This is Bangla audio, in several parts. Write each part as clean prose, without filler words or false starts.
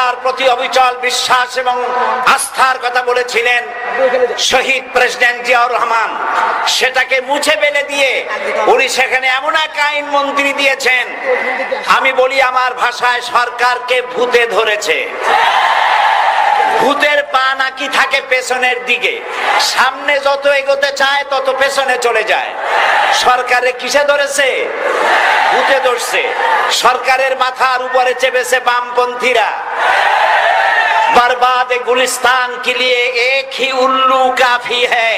আল্লাহর প্রতি অবিচল বিশ্বাস এবং আস্থার কথা বলেছিলেন শহীদ প্রেসিডেন্ট জিয়াউর রহমান, সেটাকে মুছে ফেলে দিয়ে উনি সেখানে এমন এক আইন মন্ত্রী দিয়েছেন, আমি বলি আমার ভাষায় সরকারকে ভূতে ধরেছে। ভূতের পা নাকি থাকে পেছনের দিকে, সামনে যত এগোতে চায় তত পেছনে চলে যায়। সরকারে কিসে ধরেছে? ভূতে ধরছে। সরকারের মাথার উপরে চেপেছে বামপন্থীরা। बर्बाद गुलिस्तान के लिए एक ही उल्लू काफी है,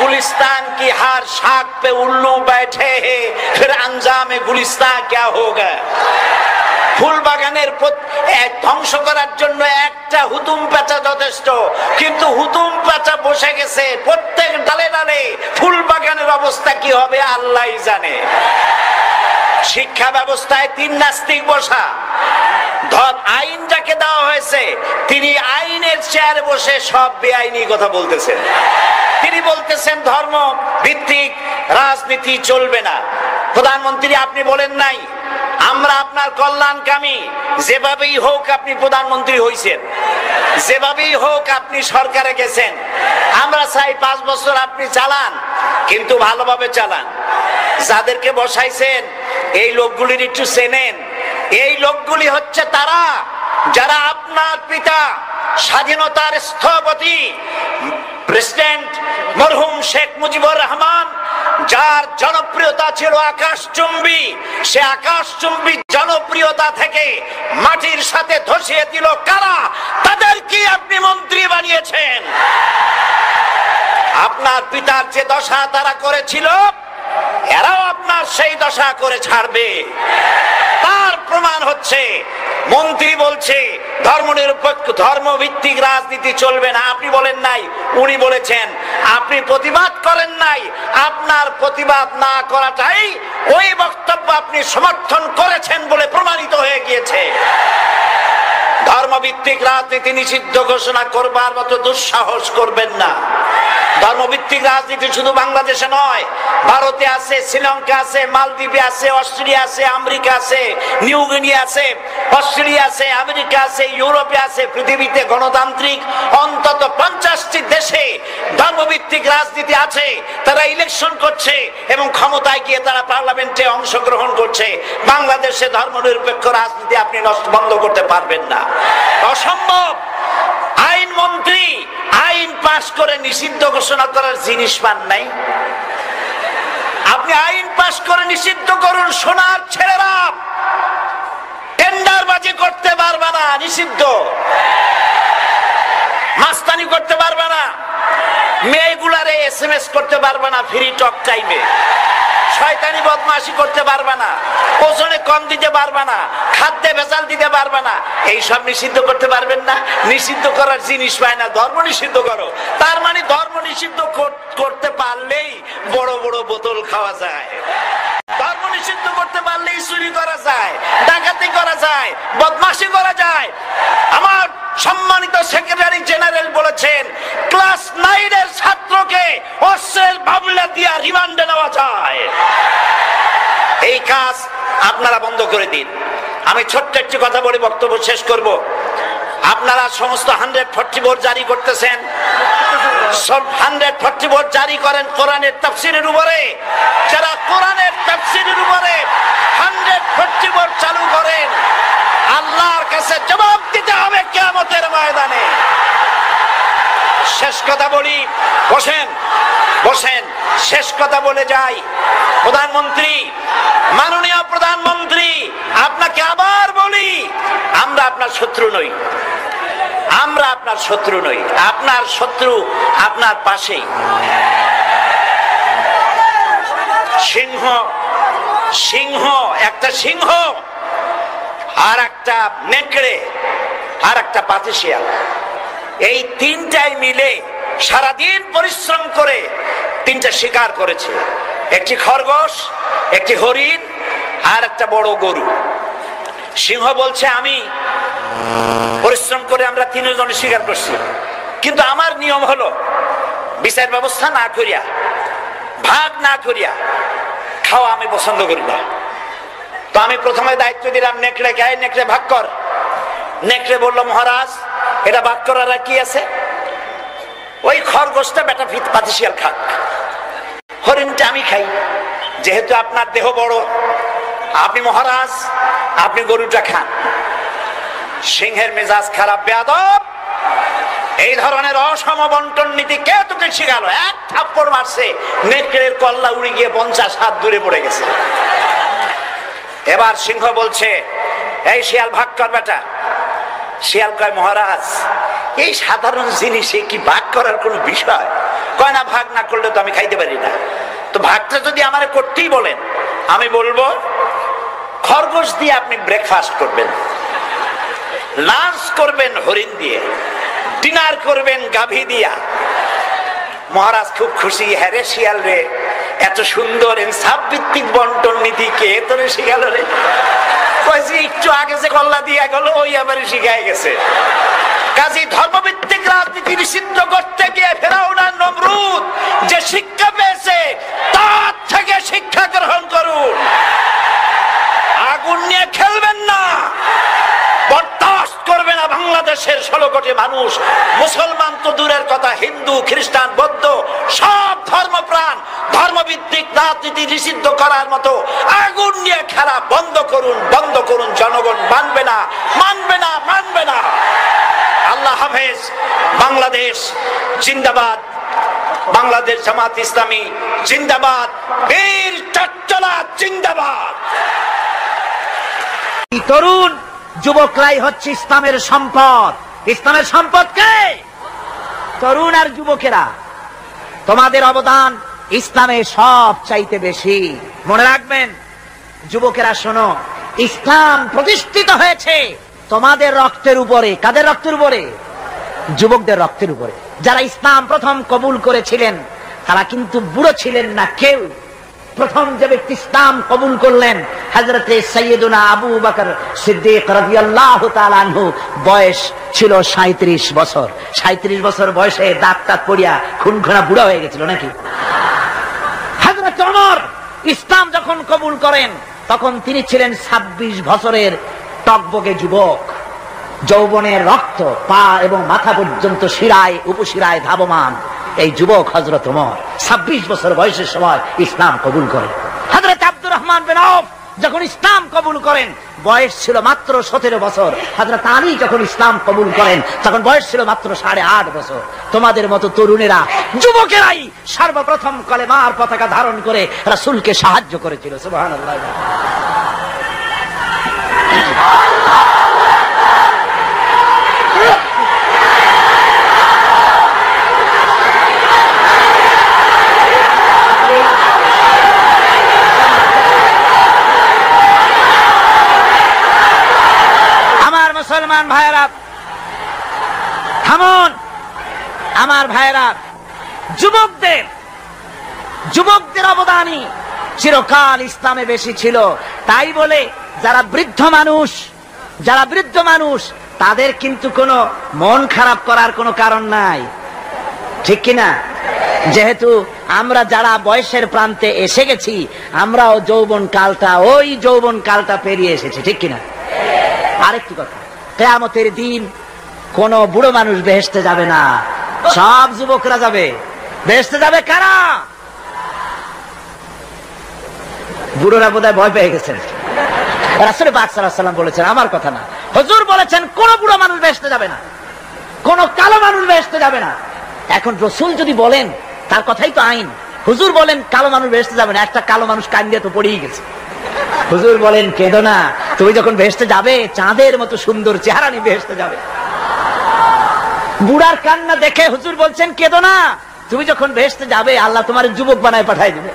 गुलिस्तान की हर शाख पे उल्लू बैठे हैं, फिर अंजाम गुलिस्तान क्या होगा। ফুল বাগানের ধ্বংস করার জন্য একটা হুতুম পেঁচা যথেষ্ট, কিন্তু হুতুম পেঁচা বসে গেছে প্রত্যেক ডালে ডালে। ফুল বাগানের অবস্থা কি হবে আল্লাহই জানে। শিক্ষা ব্যবস্থায় তিন নাস্তিক বসা, আইন যাকে দেওয়া হয়েছে তিনি আইনের চেয়ারে বসে সব বেআইনি কথা বলতেছেন। তিনি বলতেছেন ধর্ম ভিত্তিক রাজনীতি চলবে না। প্রধানমন্ত্রী আপনি বলেন নাই আমরা আপনার কল্যাণকামী, যেভাবেই হোক আপনি প্রধানমন্ত্রী হইছেন, যেভাবেই হোক আপনি সরকারে গেছেন, আমরা চাই 5 বছর আপনি চালান, কিন্তু ভালোভাবে চালান। যাদেরকে বসাইছেন এই লোকগুলির একটু চেনেন। এই লোকগুলি হচ্ছে তারা যারা আপনার পিতা স্বাধীনতার স্থপতি প্রেসিডেন্ট মরহুম শেখ মুজিবুর রহমান, যার জনপ্রিয়তা ছিল আকাশচুম্বী, সে আকাশচুম্বী জনপ্রিয়তা থেকে মাটির সাথে ধসিয়ে দিল কারা? তাদেরকে আপনি মন্ত্রী বানিয়েছেন। আপনার পিতার যে দশা তারা করেছিল, এরাও আপনার সেই দশা করে ছাড়বে। তার প্রমাণ হচ্ছে মন্ত্রী বলছে ধর্মনিরপেক্ষ ধর্মভিত্তিক রাজনীতি চলবে না। আপনি বলেন নাই, উনি বলেছেন। আপনি প্রতিবাদ করেন নাই, আপনার প্রতিবাদ না করাটাই ওই বক্তব্য আপনি সমর্থন করেছেন বলে প্রমাণিত হয়ে গিয়েছে। ধর্মভিত্তিক রাজনীতি নিষিদ্ধ ঘোষণা করবার মতো দুঃসাহস করবেন না। ধর্মভিত্তিক রাজনীতি শুধু বাংলাদেশে নয়, ভারতে আছে, শ্রীলঙ্কা আছে, মালদ্বীপে আছে, অস্ট্রেলিয়া আছে, আমেরিকা আছে, নিউ গিনি আছে, অস্ট্রেলিয়া আছে, আমেরিকা আছে, ইউরোপে আছে। পৃথিবীতে গণতান্ত্রিক অন্তত 50টি দেশে ধর্মভিত্তিক রাজনীতি আছে। তারা ইলেকশন করছে এবং ক্ষমতায় গিয়ে তারা পার্লামেন্টে অংশগ্রহণ করছে। বাংলাদেশে ধর্মনিরপেক্ষ রাজনীতি আপনি বন্ধ করতে পারবেন না, অসম্ভব। আইন মন্ত্রী আইন পাশ করে নিষিদ্ধ ঘোষণা করার জিনিস পান নাই। আপনি আইন পাশ করে নিষিদ্ধ করুন, সোনার ছেলেরা টেন্ডারবাজি করতে পারবে না, নিষিদ্ধ। মাস্তানি করতে পারবে না, মেয়েগুলারে SMS করতে পারবে না ফ্রি টক টাইমে, শয়তানি বদমাশি করতে পারবে না, ওজনে কম দিতে পারবে না, খাদ্যে ভেজাল দিতে পারবে না। এইসব নিষিদ্ধ করতে পারবেন না। নিষিদ্ধ করার জিনিস পায় না, ধর্ম নিষিদ্ধ করো। তার মানে ধর্ম নিষিদ্ধ করতে পারলেই বড় বড় বোতল খাওয়া যায়। ধর্ম নিষিদ্ধ করতে পারলেই চুরি করা যায়, ডাকাতি করা যায়, বদমাশি করা যায়। আমার সম্মানিত সেক্রেটারি জেনারেল বলেছেন ক্লাস 9 এর ছাত্রকে অস্ত্রের বাবলা দিয়া রিমান্ডে নেওয়া যায়। এই কাজ আপনারা বন্ধ করে দিন। আমি ছোট্ট একটি কথা বলে বক্তব্য শেষ করব। আপনারা সমস্ত 144 জারি করতেছেন, সব 144 জারি করেন কোরআনের তাফসীরের উপরে। যারা কোরআনের তাফসীরের উপরে 144 চালু করেন, আল্লাহর কাছে জবাব দিতে হবে কিয়ামতের ময়দানে। শেষ কথা বলি, বসেন বসেন, শেষ কথা বলে যাই। প্রধানমন্ত্রী, মাননীয় প্রধানমন্ত্রী, আপনাকে আবার বলি, আমরা আপনার শত্রু নই, আমরা আপনার শত্রু নই। আপনার শত্রু আপনার পাশেই। সিংহ, সিংহ, একটা সিংহ আর একটা নেকড়ে আর একটা পাতিশিয়াল, এই তিনটাই মিলে সারাদিন পরিশ্রম করে তিনটা শিকার করেছে। একটি খরগোশ, একটি হরিণ আর একটা বড় গরু। সিংহ বলছে আমি পরিশ্রম করে আমরা তিনজনে শিকার করছি, কিন্তু আমার নিয়ম হলো বিচার ব্যবস্থা না করিয়া, ভাগ না করিয়া খাওয়া আমি পছন্দ করি না। তো আমি প্রথমে দায়িত্ব দিলাম নেকড়ে, গায়ে নেকড়ে ভাগ কর। নেকড়ে বলল, মহারাজ এটা ভাগ করার কি আছে, ওই খরগোশটা বেটা পাতিশিয়াল খাক, হরিণটা আমি খাই, যেহেতু আপনার দেহ বড়, আপনি মহারাজ, আপনি গরুটা খান। সিংহের মেজাজ খারাপ, বেয়াদব, এই ধরনের অসম বন্টন নীতি কে তোকে শিখালো? এক থাপ্পড় মারছে, নেকড়ের কল্লা উড়ে গিয়ে 50 হাত দূরে পড়ে গেছে। এবার সিংহ বলছে, এই শিয়াল ভাগ কর বেটা। শিয়াল কয়, মহারাজ এই সাধারণ জিনিসে কি ভাগ করার কোন বিষয়? কয় না, ভাগ না করলে তো আমি খাইতে পারি না। তো ভাগটা যদি আমার করতেই বলেন, আমি বলবো খরগোশ দিয়ে আপনি ব্রেকফাস্ট করবেন, লাঞ্চ করবেন হরিণ দিয়ে, ডিনার করবেন গাভী দিয়া। মহারাজ খুব খুশি, হ্যাঁ রে শিয়াল রে, এত সুন্দর ইনসাফ ভিত্তিক বন্টন নীতি কে তোরে শিখালো রে? কয়েছে একটু আগে যে কল্লা দিয়া গেল ওই আবার শিখাই গেছে। কাজী ধর্মভিত্তিক রাজনীতি নিষিদ্ধ করতে গিয়ে ফেরাউন আর নমরুদ যে শিক্ষা পেয়েছে তার থেকে শিক্ষা গ্রহণ করুন। আগুন নিয়ে খেলবেন না, বরদাস্ত করবে না বাংলাদেশের 16 কোটি মানুষ। মুসলমান তো দূরের কথা, হিন্দু, খ্রিস্টান, বৌদ্ধ সব ধর্মপ্রাণ ধর্মভিত্তিক রাজনীতি নিষিদ্ধ করার মতো আগুন নিয়ে খেলা বন্ধ করুন, বন্ধ করুন। জনগণ মানবে না, মানবে না, মানবে না। আল্লাহ হাফেজ। বাংলাদেশ জিন্দাবাদ, বাংলাদেশ জামাত ইসলামী জিন্দাবাদ, বীর চট্টলা জিন্দাবাদ। তরুণ যুবকরাই হচ্ছে ইসলামের সম্পদ। ইসলামের সম্পদ কে? তরুণ আর যুবকেরা। তোমাদের অবদান ইসলামে সব চাইতে বেশি। মনে রাখবেন যুবকেরা, শোনো, ইসলাম প্রতিষ্ঠিত হয়েছে তোমাদের রক্তের উপরে। কাদের রক্তের উপরে? যুবকদের রক্তের উপরে। যারা ইসলাম প্রথম কবুল করেছিলেন তারা কিন্তু বুড়ো ছিলেন না কেউ। প্রথম যে ব্যক্তি ইসলাম কবুল করলেন হযরতে সাইয়েদুনা আবু বকর সিদ্দিক রাদিয়াল্লাহু তাআলা আনহু, বয়স ছিল 37 বছর। 37 বছর বয়সে দাঁত টাত পড়িয়া খুনখুনা বুড়া হয়ে গেছিল নাকি? হযরত ওমর ইসলাম যখন কবুল করেন তখন তিনি ছিলেন 26 বছরের টকবকে যুবক। যৌবনের রক্ত পা এবং মাথা পর্যন্ত শিরায় উপশিরায় ধাবমান এই যুবক হযরত ওমর 26 বছর বয়সের সময় ইসলাম কবুল করেন। হযরত আব্দুর রহমান বিন আউফ যখন ইসলাম কবুল করেন বয়স ছিল মাত্র 17 বছর। হযরত আলী যখন ইসলাম কবুল করেন তখন বয়স ছিল মাত্র 8.5 বছর। তোমাদের মতো তরুণেরা, যুবকেরাই সর্বপ্রথম কলেমার পতাকা ধারণ করে রাসূলকে সাহায্য করেছিল। সুবহানাল্লাহ। মুসলমান ভাইরা থামুন, আমার ভাইরা, যুবকদের অবদানই চিরকাল ইসলামে বেশি ছিল। তাই বলে যারা বৃদ্ধ মানুষ তাদের কিন্তু কোনো মন খারাপ করার কোনো কারণ নাই, ঠিক কিনা? যেহেতু আমরা যারা বয়সের প্রান্তে এসে গেছি আমরাও ওই যৌবন কালটা পেরিয়ে এসেছি, ঠিক কিনা? আরেকটি কথা, কিয়ামতের দিন কোন বুড়ো মানুষ বেহেশতে যাবে না, সব যুবকরা যাবে। বেহেশতে যাবে কারা? বুড়োরা বোধহয় ভয় পেয়ে গেছেন। রাসূল পাক সাল্লাল্লাহু আলাইহি ওয়াসাল্লাম বলেছেন, আমার কথা না, হুজুর বলেছেন কোন বুড়ো মানুষ বেহেশতে যাবে না, কোন কালো মানুষ বেহেশতে যাবে না। এখন রাসূল যদি বলেন তার কথাই তো আইন। হুজুর বলেন কালো মানুষ বেহেশতে যাবে না, একটা কালো মানুষ কান্দিয়ে তো পড়েই গেছে। হুজুর বলেন কেঁদো না, তুমি যখন বেহেশতে যাবে চাঁদের মতো সুন্দর চেহারা নিয়ে বেহেশতে যাবে। বুড়ার কান্না দেখে হুজুর বলছেন কেঁদো না, তুমি যখন বেহেশতে যাবে আল্লাহ তোমার যুবক বানায় পাঠায় দিবে।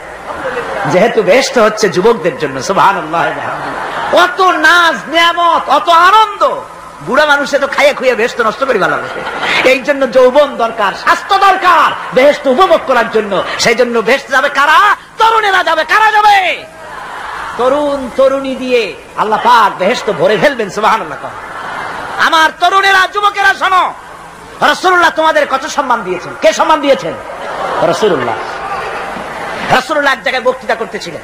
যেহেতু বেহেশত হচ্ছে যুবকদের জন্য। সুবহানাল্লাহ। অত নাজ নিয়ামত, অত আনন্দ, বুড়া মানুষে তো খাইয়ে খুইয়ে বেহেশত নষ্ট করে ভালোবাসে। এই জন্য যৌবন দরকার, স্বাস্থ্য দরকার বেহেশত উপভোগ করার জন্য। সেই জন্য বেহেশতে যাবে কারা? তরুণেরা যাবে। কারা যাবে? তরুণ তরুণী দিয়ে আল্লাহ পাক বেহেশত ভরে ফেলবেন। সুবহানাল্লাহ। আমার তরুণেরা, যুবকেরা শোনো, রাসূলুল্লাহ তোমাদের কত সম্মান দিয়েছেন। কে সম্মান দিয়েছেন? রাসূলুল্লাহ। রাসূলুল্লাহ এক জায়গায় বক্তৃতা করতেছিলেন,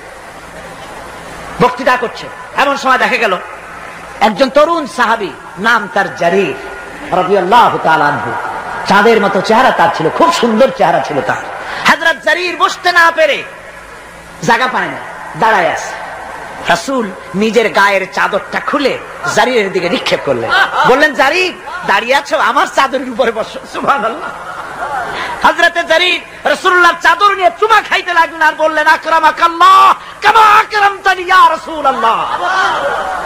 বক্তৃতা করছে, এমন সময় দেখা গেল একজন তরুণ সাহাবী, নাম তার জারির রাদিয়াল্লাহু তাআলা আনহু। চাঁদের মতো চেহারা তার ছিল, খুব সুন্দর চেহারা ছিল তার। হযরত জারির বসতে না পেরে জায়গা পায় না, দাঁড়ায় আছে। রাসূল নিজের গায়ের চাদরটা খুলে জারিরের দিকে নিক্ষেপ করলেন, বললেন, জারির দাঁড়িয়ে আছো, আমার চাদরের উপরে বসো। সুবহানাল্লাহ। হযরতে জারির রাসূলুল্লাহর চাদর নিয়ে চুমা খাইতে লাগলেন আর বললেন, আকরামাকাল্লাহ কামা আকরামতানি ইয়া রাসূলুল্লাহ।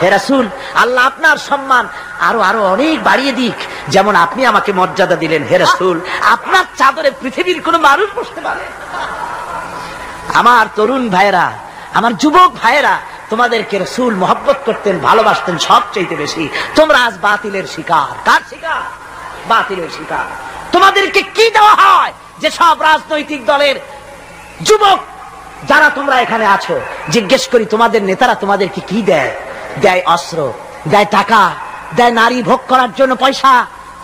হে রাসূল, আল্লাহ আপনার সম্মান আরো আরো অনেক বাড়িয়ে দিক, যেমন আপনি আমাকে মর্যাদা দিলেন। হে রাসূল, আপনার চাদরে পৃথিবীর কোন মানুষ বসতে পারে? আমার তরুণ ভাইয়েরা, আমার যুবক ভাইয়েরা, তোমাদেরকে রাসূল মহব্বত করতেন, ভালোবাসতেন সবচেয়ে বেশি। তোমরা আজ বাতিলের শিকার। কার শিকার? বাতিলের শিকার। তোমাদেরকে কি দেওয়া হয় যে সব রাজনৈতিক দলের যুবক যারা তোমরা এখানে আছো, জিজ্ঞেস করি তোমাদের নেতারা তোমাদেরকে কি দেয়? দেয় অস্ত্র, দেয় টাকা, দেয় নারী ভোগ করার জন্য পয়সা,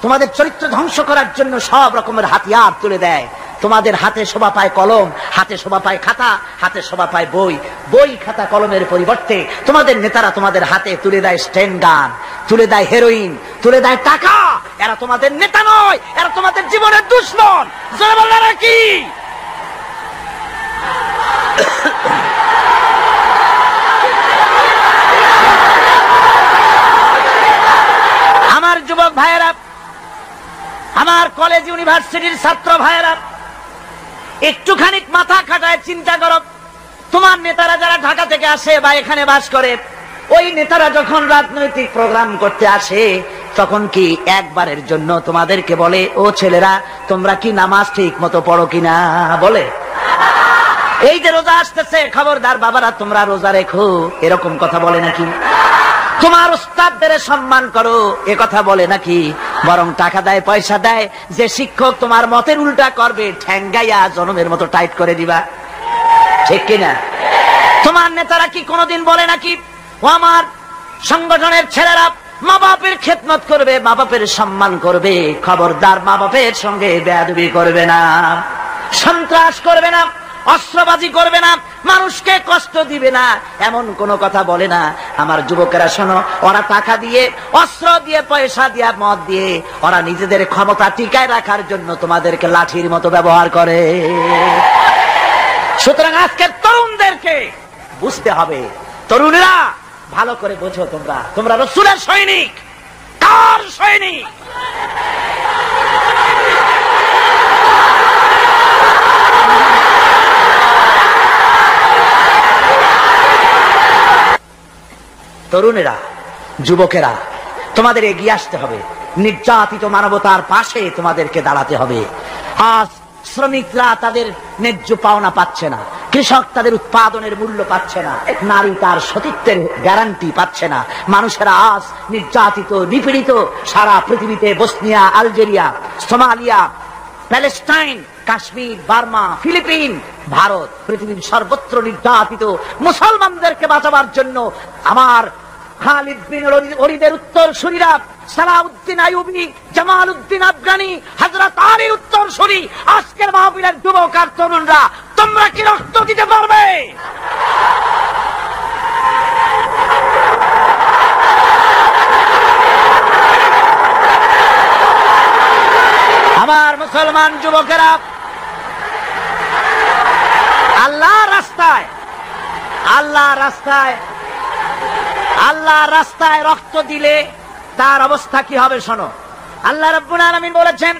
তোমাদের চরিত্র ধ্বংস করার জন্য সব রকমের হাতিয়ার তুলে দেয়। তোমাদের হাতে শোভা পায় কলম, হাতে শোভা পায় খাতা, হাতে শোভা পায় বই। বই খাতা কলমের পরিবর্তে তোমাদের নেতারা তোমাদের হাতে তুলে দেয় স্টেন গান, তুলে দেয় হেরোইন, তুলে দেয় টাকা। এরা তোমাদের নেতা নয়, এরা তোমাদের জীবনের দুশমন। জোরে বলো নাকি? আমার যুবক ভাইয়েরা, আমার কলেজ ইউনিভার্সিটির ছাত্র ভাইয়েরা, একটুখানি মাথা খাটায় চিন্তা করো। তোমার নেতারা যারা ঢাকা থেকে আসে বা এখানে বাস করে, ওই নেতারা যখন রাজনৈতিক প্রোগ্রাম করতে আসে, তখন কি একবারের জন্য তোমাদেরকে বলে, ও ছেলেরা তোমরা কি নামাজ ঠিক মতো পড়ো কিনা? বলে? এই যে রোজা আসতেছে, খবরদার বাবারা তোমরা রোজা রেখো, এরকম কথা বলে নাকি? তোমার উস্তাদদের সম্মান করো, এ কথা বলে নাকি? বরং টাকা দেয়, পয়সা দেয়। যে শিক্ষক তোমার মতের উল্টা করবে, ঠ্যাঙ্গাইয়া জনমের মতো টাইট করে দিবা। ঠিক কিনা? তোমার নেতারা কি কোনোদিন বলে নাকি, ও আমার সংগঠনের ছেলেরা মা বাপের খেদমত করবে, মা বাপের সম্মান করবে, খবরদার মা বাপের সঙ্গে বেয়াদবি করবে না, সন্ত্রাস করবে না, অস্ত্রবাজি করবে না, মানুষকে কষ্ট দিবে না, এমন কোন কথা বলে না। আমার যুবকেরা শোনো, ওরা টাকা দিয়ে, অস্ত্র দিয়ে, পয়সা দিয়ে, মদ দিয়ে, ওরা নিজেদের ক্ষমতা টিকায় রাখার জন্য তোমাদেরকে লাঠির মতো ব্যবহার করে। সুতরাং আজকের তরুণদেরকে বুঝতে হবে, তরুণরা ভালো করে বোঝো, তোমরা রাসূলের সৈনিক। কার সৈনিক? তরুণেরা, যুবকেরা, তোমাদের এগিয়ে আসতে হবে। নির্যাতিত মানবতার পাশে তোমাদেরকে দাঁড়াতে হবে। আজ শ্রমিকরা তাদের ন্যায্য পাওনা পাচ্ছে না, কৃষক তাদের উৎপাদনের মূল্য পাচ্ছে না, নারী তার সতীত্বের গ্যারান্টি পাচ্ছে না। মানুষেরা আজ নির্যাতিত, নিপীড়িত। সারা পৃথিবীতে Bosnia, Algeria, Somalia, Palestine, Kashmir, Burma, Philippines, Bharat, পৃথিবীর সর্বত্র নির্যাতিত মুসলমানদেরকে বাঁচাবার জন্য আমার খালিদ বিন ওলীদের উত্তরসূরিরা, সালাউদ্দিন আইয়ুবী, জামালউদ্দিন আফগানি, হযরত আলীর উত্তরসূরি, আজকের মাহফিলের যুবক আর তরুণরা, তোমরা কি রক্ত দিতে পারবে? আমার মুসলমান যুবকেরা, আল্লাহর রাস্তায় রক্ত দিলে তার অবস্থা কি হবে শোনো। আল্লাহ রাব্বুল আলামিন বলেছেন,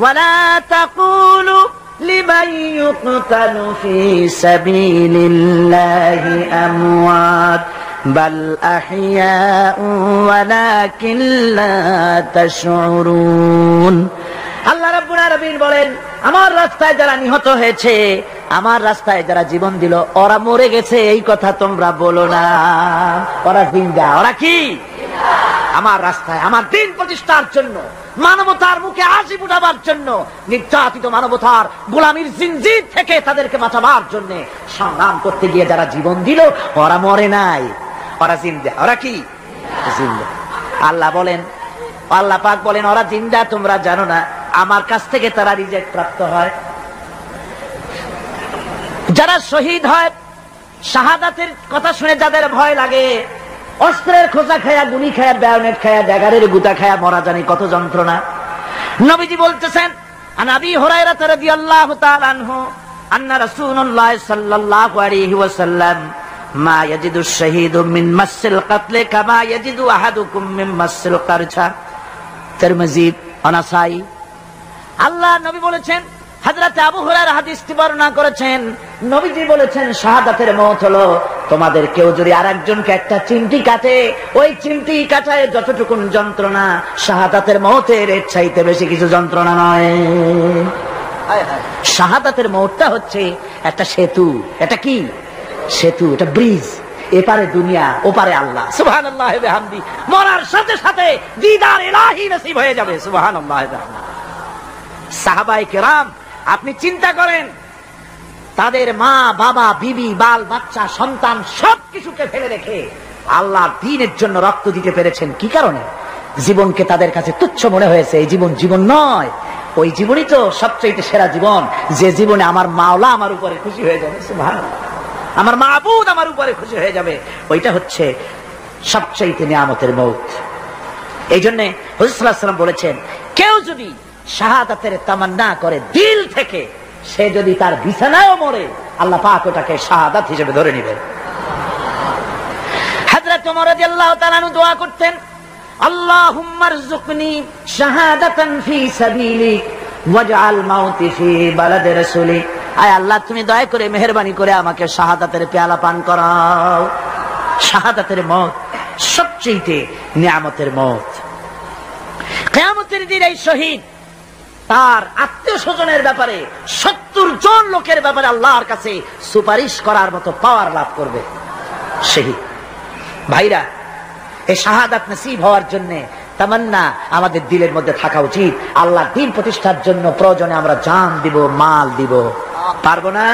ওয়ালা তাকুলু লিমান ইউকতালু ফি সাবিলিল্লাহি আমওয়াত বাল আহইয়াউ ওয়ালাকিন লা তাশউরুন। আল্লাহ রাব্বুল আলামিন বলেন, আমার রাস্তায় যারা নিহত হয়েছে, আমার রাস্তায় যারা জীবন দিল, ওরা মরে গেছে এই কথা তোমরা বলো না। ওরা জিন্দা। ওরা কি? আমার রাস্তায়, আমার দিন প্রতিষ্ঠার জন্য, মানবতার মুখে হাসি ফুটাবার জন্য, নির্যাতিত মানবতার গোলামীর জিনজির থেকে তাদেরকে বাঁচাবার জন্য সংগ্রাম করতে গিয়ে যারা জীবন দিল, ওরা মরে নাই, ওরা জিন্দা। ওরা কি? জিন্দা। আল্লাহ বলেন, আল্লাহ পাক বলেন, ওরা জিন্দা তোমরা জানো না, আমার কাছ থেকে তারা রিজেক্ট প্রাপ্ত হয়। যারা শহীদ হয়, শাহাদাতের কথা শুনে যাদের ভয় লাগে, অস্ত্রের খোঁচা খায়া, গুলি খায়া, বায়োনেট খায়া, ড্যাগারের গুতা খায়া মরা জানি কত যন্ত্রণা। নবীজি বলতেছেন, আন আবি হুরায়রা রাদিয়াল্লাহু তাআলা আনহু আন্না রাসূলুল্লাহ সাল্লাল্লাহু আলাইহি ওয়াসাল্লাম মা ইয়াজিদু শাহীদু মিন মাসসিল কাতল কামা ইয়াজিদু আহাদুকুম মিন মাসসিল কারছা। তিরমিজি, নাসাই। আল্লাহ নবী বলেছেন, হযরত আবু হুরায়রা হাদিসটি বর্ণনা করেছেন, নবীজি বলেছেন শাহাদাতের মওত হলো তোমাদের কেউ যদি আরেকজনকে একটা চিমটি কাটে, ওই চিমটি কাটায় যতটুকু যন্ত্রণা, শাহাদাতের মওতের এর চাইতে বেশি কিছু যন্ত্রণা নয়। শাহাদাতের মওতটা হচ্ছে একটা সেতু। এটা কি সেতু? এটা ব্রিজ। এপারে দুনিয়া, ওপারে আল্লাহ। সুবহানাল্লাহ ওয়া বিহামদি। মরার সাথে সাথে দিদার ইলাহি নসিব হয়ে যাবে। সুবহানাল্লাহ ওয়া বিহামদি। সাহাবায়ে কেরাম, আপনি চিন্তা করেন, তাদের মা, বাবা, বিবি, বাল বাচ্চা, সন্তান সবকিছুকে ফেলে রেখে আল্লাহর দ্বীনের জন্য রক্ত দিতে পেরেছেন। কি কারণে? জীবনকে তাদের কাছে তুচ্ছ মনে হয়েছে। এই জীবন জীবন নয়, ওই জীবনই তো সবচেয়ে সেরা জীবন, যে জীবনে আমার মাওলা আমার উপরে খুশি হয়ে যাবে, সুবহানাল্লাহ, আমার মাবুদ আমার উপরে খুশি হয়ে যাবে। ওইটা হচ্ছে সবচেয়ে নিয়ামতের মওত। এই জন্য হুজুর সাল্লাল্লাহু আলাইহি ওয়াসাল্লাম বলেছেন, কেউ যদি শাহাদাতের তামান্না করে দিল থেকে, সে যদি তার বিছানায়ও মরে, আল্লাহ পাক ওটাকে শাহাদাত হিসেবে ধরে নেবেন। হযরত ওমর রাদিয়াল্লাহু তাআলা আনহু দোয়া করতেন, আল্লাহুম্মা রযুকনি শাহাদাতান ফি সাবিলিক ওয়াজআল মাউতি ফি বালাদি রাসূলিক। আয় আল্লাহ, তুমি দয়া করে মেহেরবানি করে আমাকে শাহাদাতের পেয়ালা পান করাও। শাহাদাতের মওত সবচেয়ে নিয়ামতের মওত। কিয়ামতের দিন এই শহীদ তার আত্মীয় স্বজনের ব্যাপারে 70 জন লোকের ব্যাপারে আল্লাহর কাছে সুপারিশ করার মতো পাওয়ার লাভ করবে শহীদ। ভাইরা, এই শাহাদাত নসিব হওয়ার জন্য তামান্না আমাদের দিলের মধ্যে থাকা উচিত। আল্লাহর দ্বীন প্রতিষ্ঠার জন্য প্রয়োজনে আমরা জান দিব, মাল দিব। পারবো না?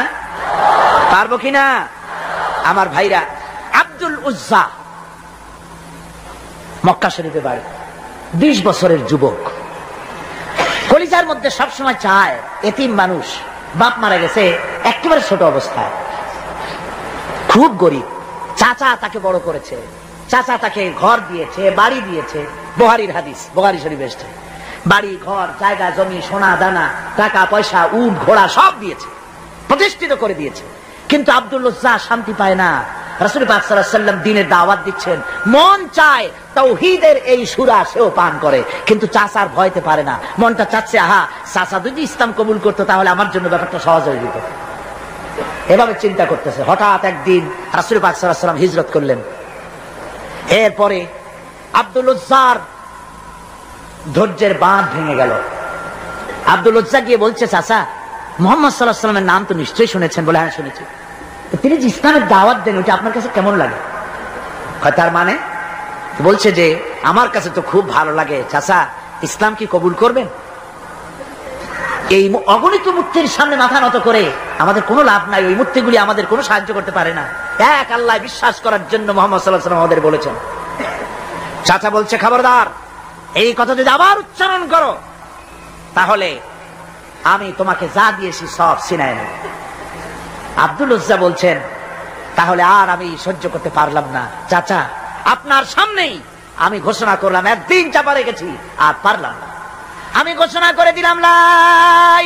পারবো কিনা? আমার ভাইরা, আব্দুল উজ্জা মক্কা শরীফে বাড়ি, 20 বছরের যুবক, কলিজার মধ্যে সবসময় চায়, এতিম মানুষ, বাপ মারা গেছে একেবারে ছোট অবস্থায়, খুব গরিব। চাচা তাকে বড় করেছে, চাচা তাকে ঘর দিয়েছে, বাড়ি দিয়েছে। বুখারীর হাদিস, বুখারী শরীফ এসেছে। বাড়ি, ঘর, জায়গা, জমি, সোনা দানা, টাকা পয়সা, উট ঘোড়া সব দিয়েছে, প্রতিষ্ঠিত করে দিয়েছে। কিন্তু আব্দুল উজ্জা শান্তি পায় না। রাসূল পাক সাল্লাল্লাহু আলাইহি ওয়াসাল্লাম দ্বীনের দাওয়াত দিচ্ছেন, মন চায় তাওহীদের এই সূরা সেও পান করে, কিন্তু চাচার ভয়তে পারে না। মনটা চাচ্ছে, আহা, চাচা যদি ইসলাম কবুল করতো তাহলে আমার জন্য ব্যাপারটা সহজ হয়ে যেত। এভাবে চিন্তা করতেছে। হঠাৎ একদিন রাসূল পাক সাল্লাল্লাহু আলাইহি ওয়াসাল্লাম হিজরত করলেন। এরপরে আব্দুল উজ্জার ধৈর্যের বাঁধ ভেঙে গেল। আব্দুল উজ্জা গিয়ে বলছে, চাচা, মুহাম্মদ সাল্লাল্লাহু আলাইহি ওয়াসাল্লামের নাম তো নিশ্চয়ই শুনেছেন। বলে, হ্যাঁ শুনেছি। তিনি যে ইসলামের দাওয়াত দেন, ওটা আপনার কাছে কেমন লাগে? তার মানে বলছে যে, আমার কাছে তো খুব ভালো লাগে। চাচা, ইসলাম কি কবুল করবেন? এই অগণিত মূর্তির সামনে মাথা নত করে আমাদের কোনো লাভ নাই। ওই মূর্তিগুলি আমাদের কোনো সাহায্য করতে পারে না। এক আল্লাহ বিশ্বাস করার জন্য মুহাম্মদ সাল্লাল্লাহু আলাইহি ওয়াসাল্লাম আমাদের বলেছেন। চাচা বলছে, খবরদার, এই কথা যদি আবার উচ্চারণ করো তাহলে আমি তোমাকে যা দিয়েছি সব ছিনায় নেব। আব্দুল উজ্জা বলছেন, তাহলে আর আমি সহ্য করতে পারলাম না। চাচা, আপনার সামনেই আমি ঘোষণা করলাম, একদিন চাপা রেখেছি, আর পারলাম না। আমি ঘোষণা করে দিলাম, লা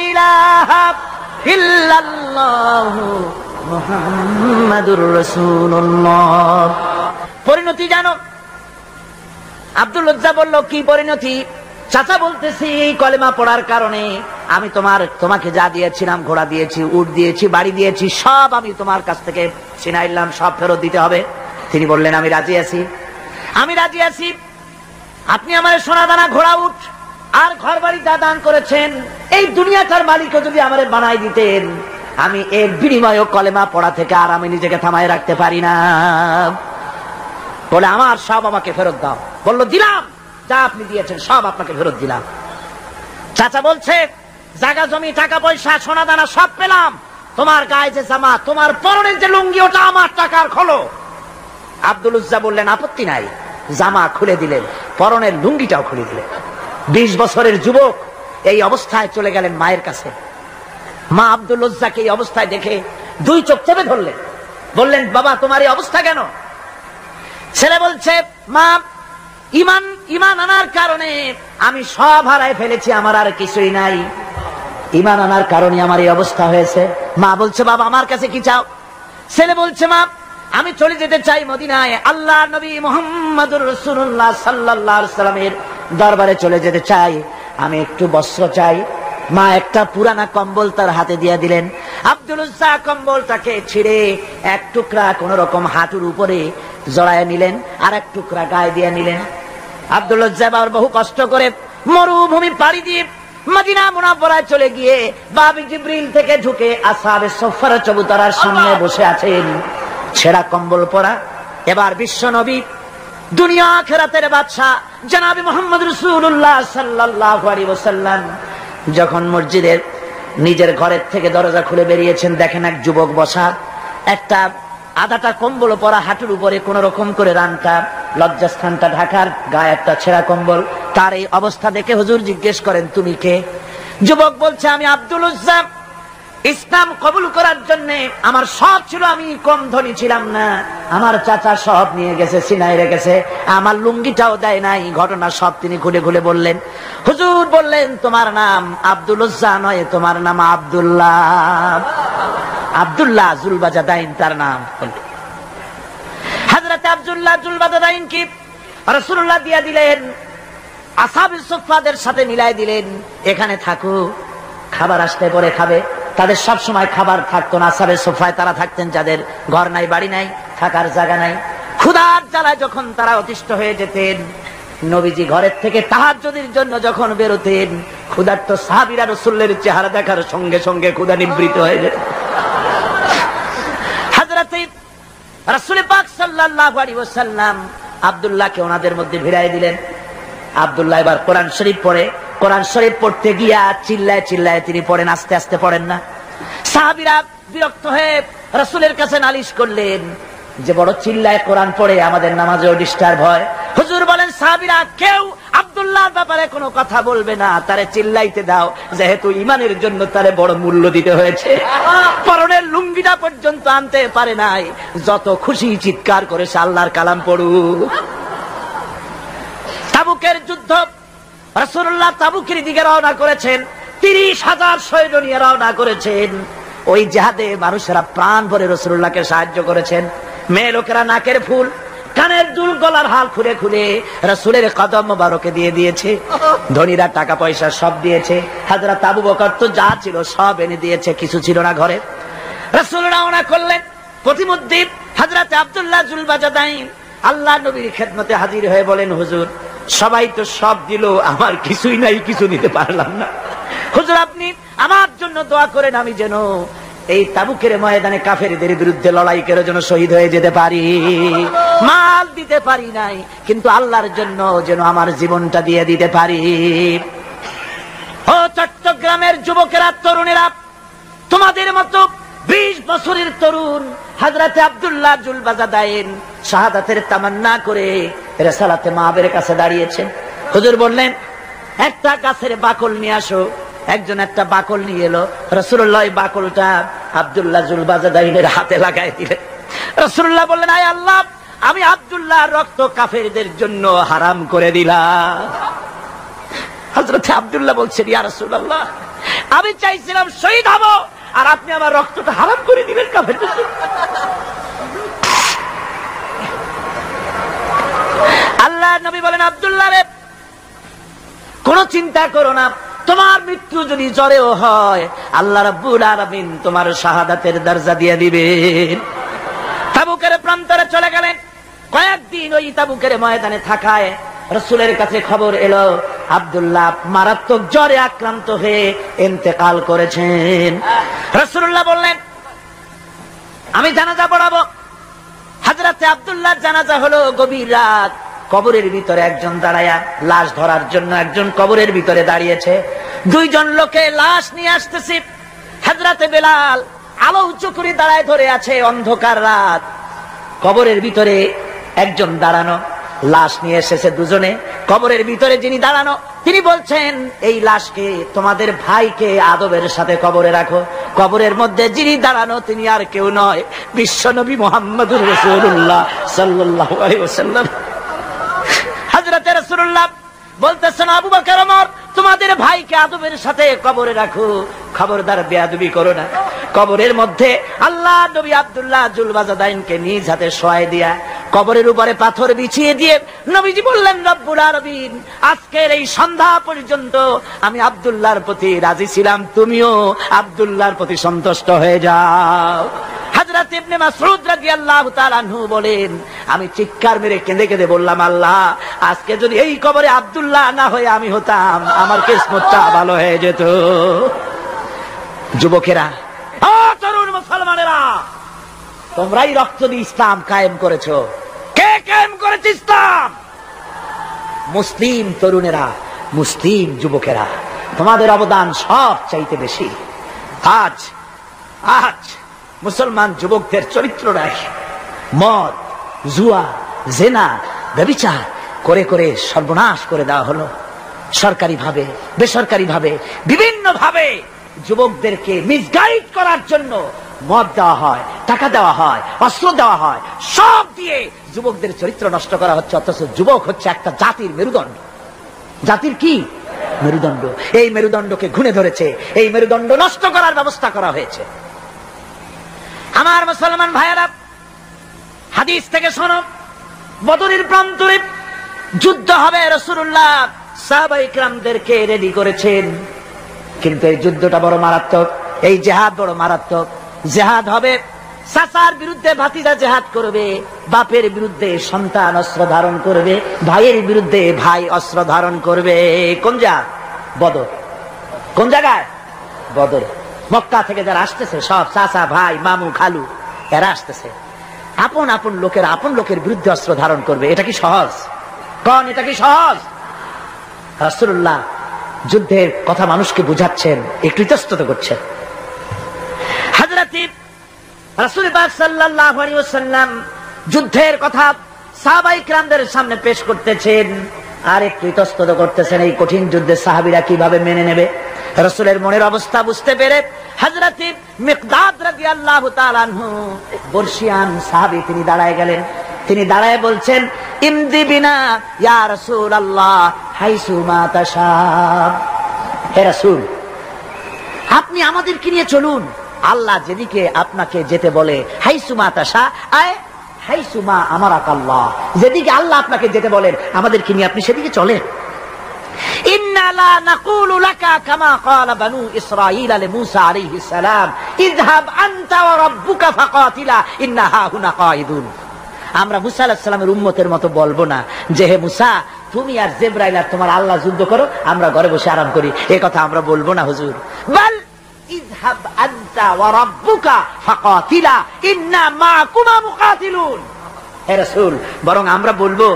ইলাহা ইল্লাল্লাহু মুহাম্মাদুর রাসূলুল্লাহ। পরিণতি জানো? আব্দুল উজ্জা বলল, কি পরিণতি? চাচা বলতেছি, এই কলেমা পড়ার কারণে আমি তোমাকে যা দিয়েছিলাম, ঘোড়া দিয়েছি, উট দিয়েছি, বাড়ি দিয়েছি, সব আমি তোমার কাছ থেকে ছিনাইলাম, সব ফেরত দিতে হবে। তিনি বললেন, আমি রাজি আছি, আমি রাজি আছি। আপনি আমার সোনা দানা, ঘোড়া, উট আর ঘর বাড়ি যা দান করেছেন, এই দুনিয়াটার মালিকও যদি আমারে বানাই দিতেন, আমি এর বিনিময়ে কলেমা পড়া থেকে আর আমি নিজেকে থামায় রাখতে পারি না। বলে, আমার সব আমাকে ফেরত দাও। বলল, দিলাম, যা আপনি দিয়েছেন সব আপনাকে ফেরত দিলাম। চাচা বলছে, জায়গা জমি, টাকা পয়সা, সোনা দানা সব পেলাম, তোমার গায়ে যে জামা, তোমার পরনের যে লুঙ্গি, ওটা আমার টাকার খোলো। আব্দুল উজ্জা বললেন, আপত্তি নাই। জামা খুলে দিলেন, পরনের লুঙ্গিটাও খুলে দিলেন। 20 বছরের যুবক এই অবস্থায় চলে গেলেন মায়ের কাছে। মা আব্দুল উজ্জাকে এই অবস্থায় দেখে 2 চোখ চেপে ধরলেন, বললেন, বাবা, তোমার এই অবস্থা কেন? ছেলে বলছে, মা ইমান আনার কারণে আমি সব হারাই ফেলেছি, আমার আর কিছুই নাই, ইমান আনার কারণে আমার এই অবস্থা হয়েছে। মা বলছে, বাবা আমার কাছে কি চাও? ছেলে বলছে, মা আমি চলে যেতে চাই মদিনায়, আল্লাহ নবী মুহাম্মদুর রাসূলুল্লাহ সাল্লাল্লাহু আলাইহি সাল্লামের দরবারে চলে যেতে চাই, আমি একটু বস্ত্র চাই। মা একটা পুরানা কম্বল তার হাতে দিয়ে দিলেন। আব্দুল উজ্জা কম্বলটাকে ছিঁড়ে এক টুকরা কোন রকম হাঁটুর উপরে জড়ায় নিলেন, আর এক টুকরা গায়ে দিয়ে নিলেন। আব্দুল উজ্জা বহু কষ্ট করে মরুভূমি পাড়ি দিয়ে মদিনা মুনাওয়ারায় চলে গিয়ে বাবি জিবরিল থেকে ঢুকে আসহাবে সুফফার চবুতরার সামনে বসে আছেন, ছেঁড়া কম্বল পরা। এবার বিশ্ব নবী, দুনিয়া আখিরাতের বাদশা জনাবে মুহাম্মদ রাসূলুল্লাহ সাল্লাল্লাহু আলাইহি ওয়াসাল্লাম যখন মসজিদের নিজের ঘরের থেকে দরজা খুলে বেরিয়েছেন, দেখেন এক যুবক বসা, একটা আধাটা কম্বল পরা, হাঁটুর উপরে কোন রকম করে রানটা লজ্জাস্থানটা ঢাকার, গায়ে একটা ছেঁড়া কম্বল। তার এই অবস্থা দেখে হুজুর জিজ্ঞেস করেন, তুমি কে? যুবক বলছে, আমি আব্দুল উজ্জা। ইসলাম কবুল করার জন্য আমার সব ছিল, আমি কম ধনী ছিলাম না, আমার চাচা সব নিয়ে গেছে, সিনায় রেখেছে, আমার লুঙ্গিটাও দেয় নাই। ঘটনা সব তিনি খুলে খুলে বললেন। হুজুর বললেন, তোমার নাম আব্দুল উজ্জা নয়, তোমার নাম আব্দুল্লাহ। আব্দুল্লাহ জুলবাজাদাইন তার নাম। হযরত আব্দুল্লাহ জুলবাজাদাইন কি রাসূলুল্লাহ দিয়া দিলেন, আসহাবে সুফফাদের সাথে মিলাই দিলেন, এখানে থাকো, খাবার আসতে পরে খাবে। তাদের সব সময় খাবার থাকতো না, আসহাবে সুফফায় তারা থাকতেন যাদের ঘর নাই, বাড়ি নাই, থাকার জায়গা নাই। ক্ষুধার জ্বালায় যখন তারা অতিষ্ঠ হয়ে যেতেন, নবীজি ঘরের থেকে তাহাজ্জুদের জন্য যখন বেরোতেন, ক্ষুধার্ত সাহাবীরা রাসূলের চেহারা দেখার সঙ্গে সঙ্গে ক্ষুধা নিবৃত হয়ে যেত। হযরত রাসূল পাক সাল্লাল্লাহু আলাইহি ওয়াসাল্লাম আব্দুল্লাহকে ওনাদের মধ্যে ভিড়ায় দিলেন। আব্দুল্লাহ এবার কোরআন শরীফ পড়ে, কোরআন শরীফ পড়তে গিয়া চিল্লায় চিল্লায় তিনি পড়েন, আস্তে আস্তে পড়েন না। সাহাবীরা বিরক্ত হয়ে রাসূলের কাছে নালিশ করলেন যে বড় চিল্লায় কোরআন পড়ে, আমাদের নামাজেও ডিস্টার্ব হয়। হুজুর বলেন, সাহাবীরা কেউ আব্দুল্লাহর ব্যাপারে কোনো কথা বলবে না, তারে চিল্লাইতে দাও, যেহেতু ইমানের জন্য তারে বড় মূল্য দিতে হয়েছে। পরনের লুঙ্গিটা পর্যন্ত আনতে পারে নাই, যত খুশি চিৎকার করে সে আল্লাহর কালাম পড়ুক। তাবুকের যুদ্ধ, রাসূলুল্লাহ তাবুকের দিকে রওনা করেছেন, 30,000 সৈন্য নিয়ে রওনা করেছেন। ওই জিহাদে মানুষেরা প্রাণ ভরে রাসূলুল্লাহকে সাহায্য করেছেন। মেয়ে লোকেরা নাকের ফুল, কানের দুল, গলার হাল খুলে খুলে রাসূলের কদম মোবারকে দিয়ে দিয়েছে। ধনীরা টাকা পয়সা সব দিয়েছে। হযরত আবু বকর তো যা ছিল সব এনে দিয়েছে, কিছু ছিল না ঘরে। রাসূল রওনা করলেন। প্রতিমধ্যে হযরত আব্দুল্লাহ জুলবাজাদাইন আল্লাহ নবীর খেদমতে হাজির হয়ে বলেন, হুজুর সবাই তো সব দিল, আমার কিছুই নাই, কিছু নিতে পারলাম না। হুজুর আপনি আমার জন্য দোয়া করেন, আমি যেন এই তাবুকের ময়দানে কাফেরদের বিরুদ্ধে লড়াই করে যেন শহীদ হয়ে যেতে পারি। মাল দিতে পারি নাই, কিন্তু আল্লাহর জন্য যেন আমার জীবনটা দিয়ে দিতে পারি। ও চট্টগ্রামের যুবকেরা, তরুণেরা, তোমাদের মতো 20 বছরের তরুণ হযরত আব্দুল্লাহ জুলবাজাদাইন শাহাদাতের তামান্না করে রিসালাতে মাহবের কাছে দাঁড়িয়েছেন। হুজুর বললেন, একটা গাছের বাকল নিয়ে আসো। একজন একটা বাকল নিয়ে এলো। রাসূলুল্লাহ এই বাকলটা আব্দুল্লাহ জুলবাজাদাইনের হাতে লাগাই দিলেন। রাসূলুল্লাহ বললেন, আয় আল্লাহ, আমি আব্দুল্লাহর রক্ত কাফেরদের জন্য হারাম করে দিলাম। হযরত আব্দুল্লাহ বলছেন, ইয়া রাসূলুল্লাহ, আমি চাইছিলাম শহীদ হব, আর আপনি আমার রক্তটা হারাম করে দিলেন কাফেরদের জন্য। আল্লাহ নবী বলেন, আব্দুল্লাহ রে, কোন চিন্তা করো না, তোমার মৃত্যু যদি জ্বরেও হয়, আল্লাহ রাব্বুল আলামিন তোমার শাহাদাতের দরজা দিয়ে দিবেন। তাবুকের প্রান্তরে চলে গেলেন। কয়েকদিন ওই তাবুকের ময়দানে থাকায় রাসূলের কাছে খবর এলো, আব্দুল্লাহ মারাত্মক জ্বরে আক্রান্ত হয়ে ইন্তেকাল করেছেন। রাসূলুল্লাহ বললেন, আমি জানাজা পড়াবো। হযরত আব্দুল্লাহর জানাজা হলো গভীর রাত। কবরের ভিতরে একজন দাঁড়ায়া লাশ ধরার জন্য একজন কবরের ভিতরে দাঁড়িয়েছে। 2 জন লোকে লাশ নিয়ে আসতেছে। হযরত বেলাল আলো উঁচু করে দাঁড়ায় ধরে আছে। অন্ধকার রাত, কবরের ভিতরে একজন দাঁড়ানো। লাশ নিয়ে এসেছে দুজনে। কবরের ভিতরে যিনি দাঁড়ানো তিনি বলছেন, এই লাশকে তোমাদের ভাইকে আদবের সাথে কবরে রাখো। কবরের মধ্যে যিনি দাঁড়ানো তিনি আর কেউ নয়, বিশ্বনবী মুহাম্মদুর রাসূলুল্লাহ সাল্লাল্লাহু আলাইহি ওয়াসাল্লাম। হযরতে রাসূলুল্লাহ বলতেছেন, আবু বকর, ওমর, তোমাদের ভাইকে আদবের সাথে কবরে রাখো, খবরদার বেয়াদবি করো না। কবরের মধ্যে আল্লাহ নবী আব্দুল্লাহ জুলবাজাদাইনকে নিজ হাতে শোয়াই দিয়া কবরের উপরে পাথর বিছিয়ে দিয়ে নবীজি বললেন, রব্বুল আলামিন, আজকের এই সন্ধ্যা পর্যন্ত আমি আব্দুল্লাহর প্রতি রাজি ছিলাম, তুমিও আব্দুল্লাহর প্রতি সন্তুষ্ট হয়ে যাও। হযরত ইবনে মাসউদ রাদিয়াল্লাহু তাআলা আনহু বলেন, আমি চিৎকার মেরে কেঁদে কেঁদে বললাম, আল্লাহ, আজকে যদি এই কবরে আব্দুল্লাহ না হয়ে আমি হতাম, আমার কিসমতটা ভালো হয়ে যেত। যুবকেরা, তরুণ মুসলমানেরা, তোমরাই রক্ত দিয়ে ইসলাম কায়েম করেছো। কে কায়েম করেছে ইসলাম? মুসলিম তরুণেরা, মুসলিম যুবকেরা, তোমাদের অবদান সব চাইতে বেশি। আজ আজ মুসলমান যুবকদের চরিত্র রায় মদ, জুয়া, জেনা, ব্যভিচার করে করে সর্বনাশ করে দেওয়া হলো। সরকারি ভাবে, বেসরকারি ভাবে, বিভিন্ন ভাবে যুবকদেরকে মিসগাইড করার জন্য মদ দেওয়া হয়, টাকা দেওয়া হয়, অস্ত্র দেওয়া হয়, সব দিয়ে যুবকদের চরিত্র নষ্ট করা হচ্ছে। অথচ যুবক হচ্ছে একটা জাতির মেরুদণ্ড। জাতির কি মেরুদণ্ড? এই মেরুদণ্ডকে ঘুণে ধরেছে, এই মেরুদণ্ড নষ্ট করার ব্যবস্থা করা হয়েছে। আমার মুসলমান ভাইয়েরা, হাদিস থেকে শোনো, বদরের প্রান্তরে যুদ্ধ হবে, রাসূলুল্লাহ সাহাবায়ে কিরামদেরকে রেডি করেছেন। কিন্তু এই যুদ্ধটা বড় মারাত্মক, এই জিহাদ বড় মারাত্মক। জিহাদ হবে, চাচার বিরুদ্ধে ভাতিজা জিহাদ করবে, বাপের বিরুদ্ধে সন্তান অস্ত্র ধারণ করবে, ভাইয়ের বিরুদ্ধে ভাই অস্ত্র ধারণ করবে। কোন জায়গা? বদর। কোন জায়গায়? বদর। মক্কা থেকে যারা আসতেছে সব চাচা, ভাই, মামু, খালু, এরা আসতেছে। আপন আপন লোকের আপন লোকের বিরুদ্ধে অস্ত্র ধারণ করবে। এটা কি সহজ? কোন এটা কি সহজ? রাসূলুল্লাহ যুদ্ধের কথা মানুষকে বুঝাচ্ছেন, একটু ইতস্তত করছেন। হযরত রাসূল পাক সাল্লাল্লাহু আলাইহি ওয়াসাল্লাম যুদ্ধের কথা সাহাবায়ে কিরামদের সামনে পেশ করতেছেন আর একটু ইতস্তত করতেছেন। এই কঠিন যুদ্ধে সাহাবীরা কিভাবে মেনে নেবে? রাসূলের মনের অবস্থা বুঝতে পেরে হযরত মিকদাদ রাদিয়াল্লাহু তাআলা আনহু, বর্ষিয়ান সাহাবী, তিনি দাঁড়ায় গেলেন। তিনি দাঁড়ায় বলছেন, ইমদি বিনা ইয়া রাসূলুল্লাহ হাইসু মা তাশাব। হে রাসূল, আপনি আমাদেরকে নিয়ে চলুন, আল্লাহ যেদিকে আপনাকে যেতে বলে, হাইসু মা তাশা আয় হাইসু মা আমারাকাল্লাহ, যেদিকে আল্লাহ আপনাকে যেতে বলেন আমাদেরকে নিয়ে আপনি সেদিকে চলেন। ইন্না লা নাকুলু লাকা কামা ক্বালা বানু ইসরাঈল লিমূসা আলাইহিস সালাম, ইযহাব আনতা ওয়া রাব্বুকা ফাকাতিলা ইন্না হাহুনা কাঈদুন। আমরা মুসা আলাইহিস সালামের উম্মতের মতো বলবো না যে, হে মুসা, তুমি আর জিবরাইল আর তোমার আল্লাহ যুদ্ধ করো, আমরা ঘরে বসে আরাম করি। এই কথা আমরা বলবো না হুজুর। বাল ইযহাব আনতা ওয়া রাব্বুকা ফাকাতিলা ইন্না মাআকুমা মুকাতিলুন। হে রাসূল, বরং আমরা বলবো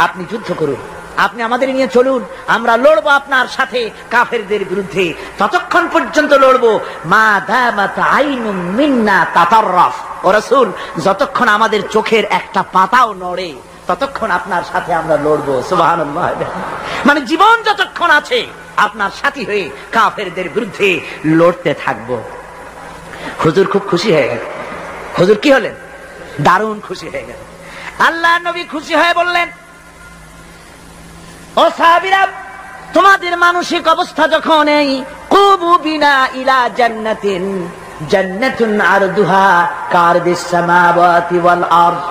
আপনি যুদ্ধ করুন, আপনি আমাদের নিয়ে চলুন, আমরা লড়বো আপনার সাথে কাফেরদের বিরুদ্ধে। ততক্ষণ পর্যন্ত লড়বো মা দামাত আইনুম মিন্না তাতাররাফ। ও রাসূল, যতক্ষণ আমাদের চোখের একটা পাতাও নড়ে ততক্ষণ আপনার সাথে আমরা লড়বো। সুবহানাল্লাহ। মানে জীবন যতক্ষণ আছে আপনার সাথী হয়ে কাফেরদের বিরুদ্ধে লড়তে থাকবো। হুজুর খুব খুশি হয়ে গেল। হুজুর কি হলেন? দারুণ খুশি হয়ে গেল। আল্লাহ নবী খুশি হয়ে বললেন, ও সাহাবীরা, তোমাদের মানসিক অবস্থা যখন এই, কুবু বিনা ইলা জান্নাতিন, জান্নাতুন আরদুহা কারদিস সামাওয়াতি ওয়াল আরদ।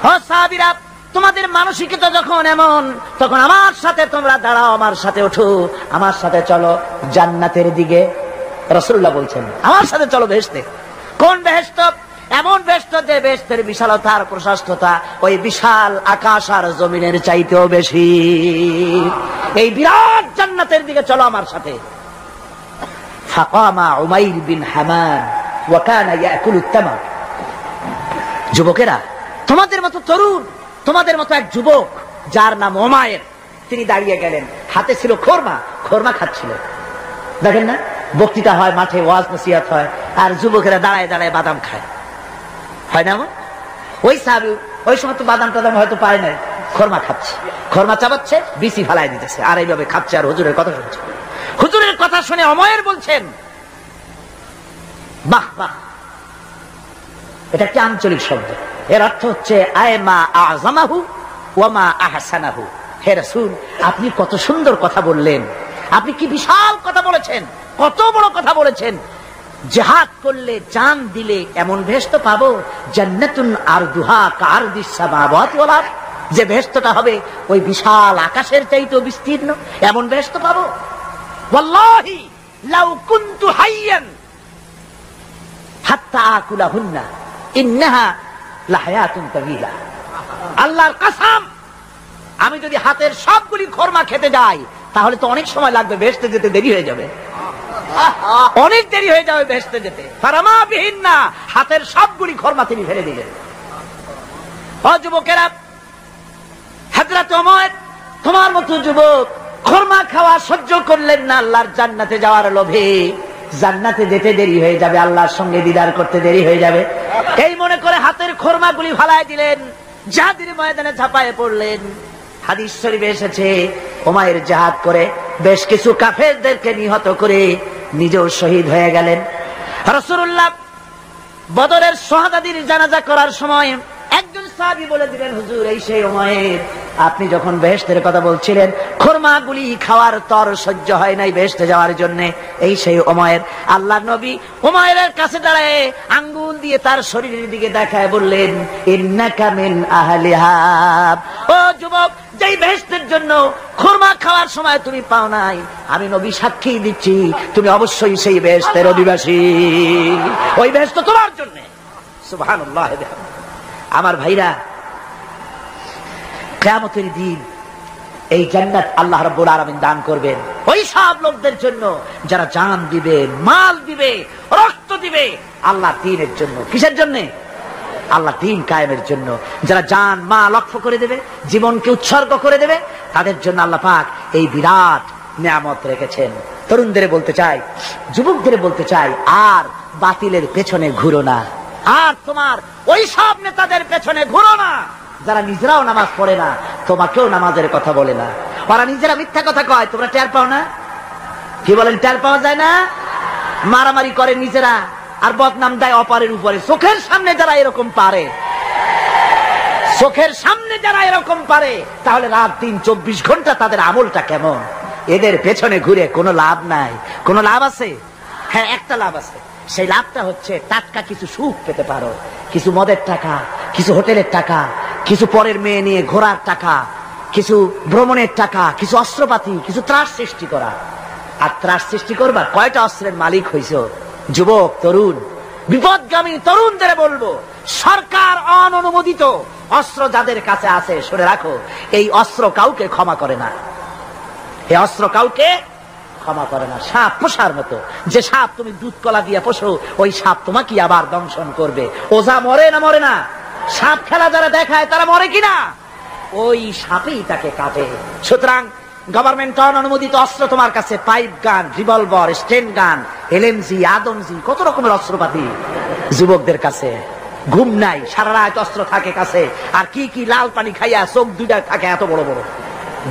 ও সাহাবীরা, তোমাদের মানসিকতা যখন এমন, তখন আমার সাথে তোমরা দাঁড়াও, আমার সাথে ওঠো, আমার সাথে চলো জান্নাতের দিকে। রাসূলুল্লাহ বলছেন, আমার সাথে চলো বেহেশতে। কোন বেহেশত? এমন বেহেশত যে বেহেশতের বিশালতা আর প্রশস্ততা ওই বিশাল আকাশ আর জমিনের চাইতেও বেশি। এই বিরাট জান্নাতের দিকে চলো আমার সাথে। ফাকামা উমাইর বিন হামান ওয়া কানা ইয়াকুলু তামার। যুবকেরা, তোমাদের মতো তরুণ, তোমাদের মতো এক যুবক যার নাম উমাইর, তিনি দাঁড়িয়ে গেলেন, হাতে ছিল খোরমা, খোরমা খাচ্ছিল। দেখেন না, বক্তৃতা হয়, মাঠে ওয়াজ নসিহত হয়, আর যুবকেরা দাঁড়ায় দাঁড়ায় বাদাম খায়, হয় না? ওই সাহাবী ওই সময় তো বাদাম টাদাম হয়তো পায় নাই, খরমা খাচ্ছে, খরমা চাবাচ্ছে, বিসি ফালাই দিতেছে, আর এইভাবে খাচ্ছে আর হুজুরের কথা শুনছে। হুজুরের কথা শুনে অময়ের বলছেন, বাহ বাহ, এটা একটি আঞ্চলিক শব্দ, এর অর্থ হচ্ছে আয়মা আযমাহু ওয়া মা আহসানাহু। হে রাসূল, আপনি কত সুন্দর কথা বললেন, আপনি কি বিশাল কথা বলেছেন, কত বড় কথা বলেছেন। জিহাদ করলে, জান দিলে এমন বেহেশত পাবো, জান্নাতুন আরদুহা কারদিস সামাওয়াতি ওয়াল আরদ, যে বেহেশতটা হবে ওই বিশাল আকাশের চাইতেও বিস্তীর্ণ, এমন বেহেশত পাবো। ওয়াল্লাহি লাউ কুনতু হাইয়ান হাত্তা আকুলাহুন্না ইন্নাহা লাহায়াতুন তাওয়িলা। আল্লাহর কসম, আমি যদি হাতের সবগুলি খরমা খেতে যাই তাহলে তো অনেক সময় লাগবে, বেহেশতে যেতে দেরি হয়ে যাবে, অনেক দেরি হয়ে যাবে বেহেশতে যেতে। ফারামা বিহিন্না, হাতের সবগুলি খরমা তিনি ফেলে দিলেন। ও যুবকেরা, হযরত ওমর তোমার মতো যুবক খরমা খাওয়া সহ্য করলেন না আল্লাহর জান্নাতে যাওয়ার লোভে। জান্নাতে যেতে দেরি হয়ে যাবে, আল্লাহর সঙ্গে দিদার করতে দেরি হয়ে যাবে, এই মনে করে হাতের খরমাগুলি ফালাই দিলেন, জিহাদের ময়দানে ঝাঁপায়ে পড়লেন। হাদিস শরীফে এসেছে, উমাইর জিহাদ করে বেশ কিছু কাফেরদেরকে নিহত করে নিজেও শহীদ হয়ে গেলেন। রাসূলুল্লাহ বদরের শাহাদাদের জানাজা করার সময় একজন সাহাবী বলে দিলেন, হুজুর এই সেই উমাইর, আপনি যখন বেহেশতের কথা বলছিলেন, খরমাগুলি খাওয়ার তর সহ্য হয় নাই বেহেশতে যাওয়ার জন্য, এই সেই উমাইর। আল্লাহর নবী উমাইরের কাছে দাঁড়ায় আঙ্গুল দিয়ে তার শরীরের দিকে দেখায় বললেন, ইন্নাকা মিন আহলিহা। ও যুবক, যেই বেহেশতের জন্য খরমা খাওয়ার সময় তুমি পাও নাই, আমি নবী সাক্ষী দিচ্ছি তুমি অবশ্যই সেই বেহেশতের অধিবাসী, ওই বেহেশত তোমার জন্য। সুবহানাল্লাহ। আমার ভাইরা, কিয়ামতের দিন এই জান্নাত আল্লাহ রাব্বুল আলামিন দান করবেন ওই সব লোকদের জন্য যারা জান দিবে, মাল দিবে, রক্ত দিবে আল্লাহর দ্বীনের জন্য। কিসের জন্য? আল্লাহর দ্বীন কায়েমের জন্য। যারা জান মাল লক্ষ করে দেবে, জীবনকে উৎসর্গ করে দেবে, তাদের জন্য আল্লাহ পাক এই বিরাট নিয়ামত রেখেছেন। তরুণদের বলতে চাই, যুবকদের বলতে চাই, আর বাতিলের পেছনে ঘুরো না, আর তোমার ওই সব নেতাদের পেছনে ঘুরো না যারা নিজেরাও নামাজ পড়ে না, তোমাকেও নামাজের কথা বলে না। ওরা নিজেরা মিথ্যা কথা কয়, তোমরা টের পাও না? কি বলেন, টের পাওয়া যায় না? মারামারি করে নিজেরা আর বদনাম দেয় অপরের উপরে। চোখের সামনে যারা এরকম পারে, চোখের সামনে যারা এরকম পারে, তাহলে রাত দিন 24 ঘন্টা তাদের আমলটা কেমন? এদের পেছনে ঘুরে কোনো লাভ নাই। কোনো লাভ আছে? হ্যাঁ, একটা লাভ আছে। সেই লাভটা হচ্ছে টাটকা কিছু সুখ পেতে পারো, কিছু মদের টাকা, কিছু হোটেলের টাকা, কিছু পরের মেয়ে নিয়ে ঘোরার টাকা, কিছু ভ্রমণের টাকা, কিছু অস্ত্রপাতি, কিছু ত্রাস সৃষ্টি করা। আর ত্রাস সৃষ্টি করবা, কয়টা অস্ত্রের মালিক হইছো? যুবক, তরুণ, বিপদগামী তরুণদের বলবো, সরকার অননুমোদিত অস্ত্র যাদের কাছে আছে, শুনে রাখো, এই অস্ত্র কাউকে ক্ষমা করে না, এই অস্ত্র কাউকে ক্ষমা করে না। সাপ পোষার মতো, যে সাপ তুমি দুধ কলা দিয়ে পোষো, ওই সাপ তোমাকে আবার দংশন করবে। ওঝা মরে না মরে না? সাপ খেলা যারা দেখায় তারা মরে কিনা? ওই সাপেই তাকে কাটে। সুতরাং গভর্নমেন্ট অনুমোদিত অস্ত্র তোমার কাছে, পাইপ গান, রিভলভার, স্টেন গান, এলএমজি, আদমজি, কত রকমের অস্ত্রপাতি যুবকদের কাছে। ঘুম নাই, সারা রাত অস্ত্র থাকে কাছে, আর কি কি লাল পানি খাইয়া চোখ দুইটা থাকে এত বড় বড়,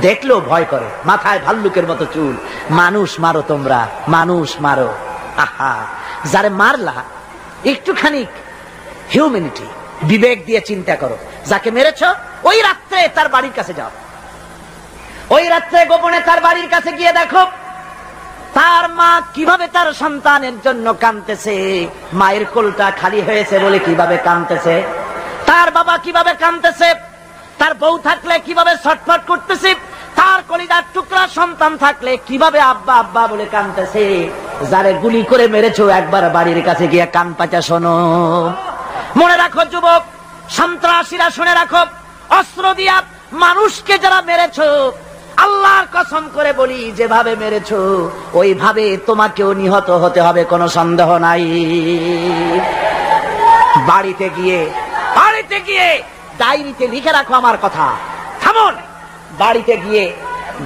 দেখলেও ভয় করে, মাথায় ভাল্লুকের মতো চুল। মানুষ মারো তোমরা, মানুষ মারো। আহা, যারে মারলা একটুখানি হিউম্যানিটি, বিবেক দিয়ে চিন্তা করো। যাকে মেরেছ ওই রাত্রে তার বাড়ির কাছে যাও, ওই রাত্রে গোপনে তার বাড়ির কাছে গিয়ে দেখো তার মা কিভাবে তার সন্তানের জন্য কাঁদতেছে, মায়ের কোলটা খালি হয়েছে বলে কিভাবে কাঁদতেছে, তার বাবা কিভাবে কাঁদতেছে, তার বউ থাকলে কিভাবে ছটফট করতেছে, তার কলিজার টুকরা সন্তান থাকলে কিভাবে আব্বা আব্বা বলে কাঁদতেছে। যারে গুলি করে মেরেছো একবার বাড়ির কাছে গিয়ে কান পাচা শোনো। মনে রাখো যুবক, সন্ত্রাসীরা, শুনে রাখো, অস্ত্র দিয়া মানুষকে যারা মেরেছো, আল্লাহর কসম করে বলি, যেভাবে মেরেছো ওইভাবে তোমাকেও নিহত হতে হবে, কোনো সন্দেহ নাই। বাড়িতে গিয়ে ডায়েরিতে লিখে রাখো আমার কথা। থামুন, বাড়িতে গিয়ে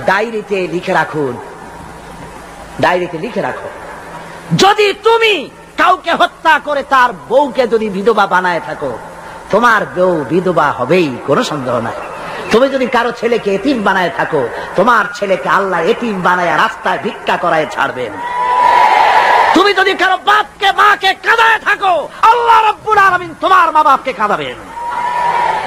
ডায়েরিতে লিখে রাখুন, ডায়েরিতে লিখে রাখো, যদি তুমি কাউকে হত্যা করে তার বউকে যদি বিধবা বানায় থাকো, তোমার বউ বিধবা হবেই, কোনো সন্দেহ নাই। তুমি যদি কারো ছেলেকে এতিম বানায় থাকো, তোমার ছেলেকে আল্লাহ এতিম বানায় রাস্তায় ভিক্ষা করায় ছাড়বেন। তুমি যদি কারো বাপকে মাকে কাঁদায় থাকো, আল্লাহ রাব্বুল আলামিন তোমার মা বাপকে কাঁদাবেন।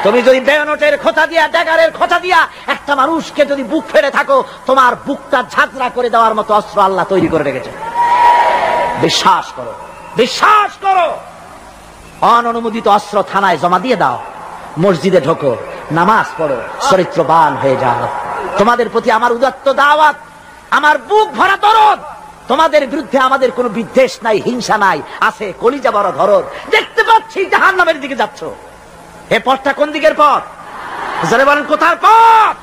তুমি যদি বেয়নটের খোঁচা দিয়া, ড্যাগারের খোঁচা দিয়া একটা মানুষকে যদি বুক ফেলে থাকো, তোমার বুকটা ঝাঁঝরা করে দেওয়ার মতো অস্ত্র আল্লাহ তৈরি করে রেখেছে। বিশ্বাস করো, বিশ্বাস করো। অননুমোদিত অস্ত্র থানায় জমা দিয়ে দাও, মসজিদে ঢোকো, নামাজ পড়ো, চরিত্রবান হয়ে যাও। তোমাদের প্রতি আমার উদাত্ত দাওয়াত, আমার বুক ভরা দরদ। তোমাদের বিরুদ্ধে আমাদের কোনো বিদ্বেষ নাই, হিংসা নাই, আছে কলিজা বড় ধরদ। দেখতে পাচ্ছি জাহান্নামের দিকে যাচ্ছ। এ পথটা কোন দিকের পথ? যারা বলেন কোথার পথ?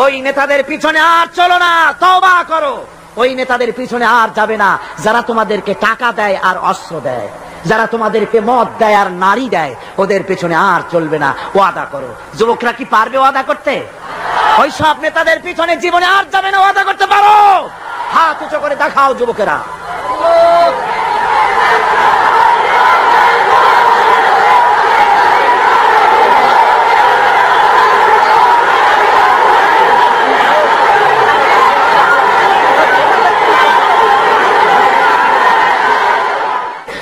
ওই নেতাদের পিছনে আর চলো না, তওবা করো। ওই নেতাদের পিছনে আর যাবে না যারা তোমাদেরকে টাকা দেয় আর অস্ত্র দেয়, যারা তোমাদেরকে মদ দেয় আর নারী দেয়, ওদের পেছনে আর চলবে না। ওয়াদা করো। যুবকরা কি পারবে ওয়াদা করতে? ওই সব নেতাদের পিছনে জীবনে আর যাবে না। ওয়াদা করতে পারো? হাত উঁচু করে দেখাও যুবকেরা।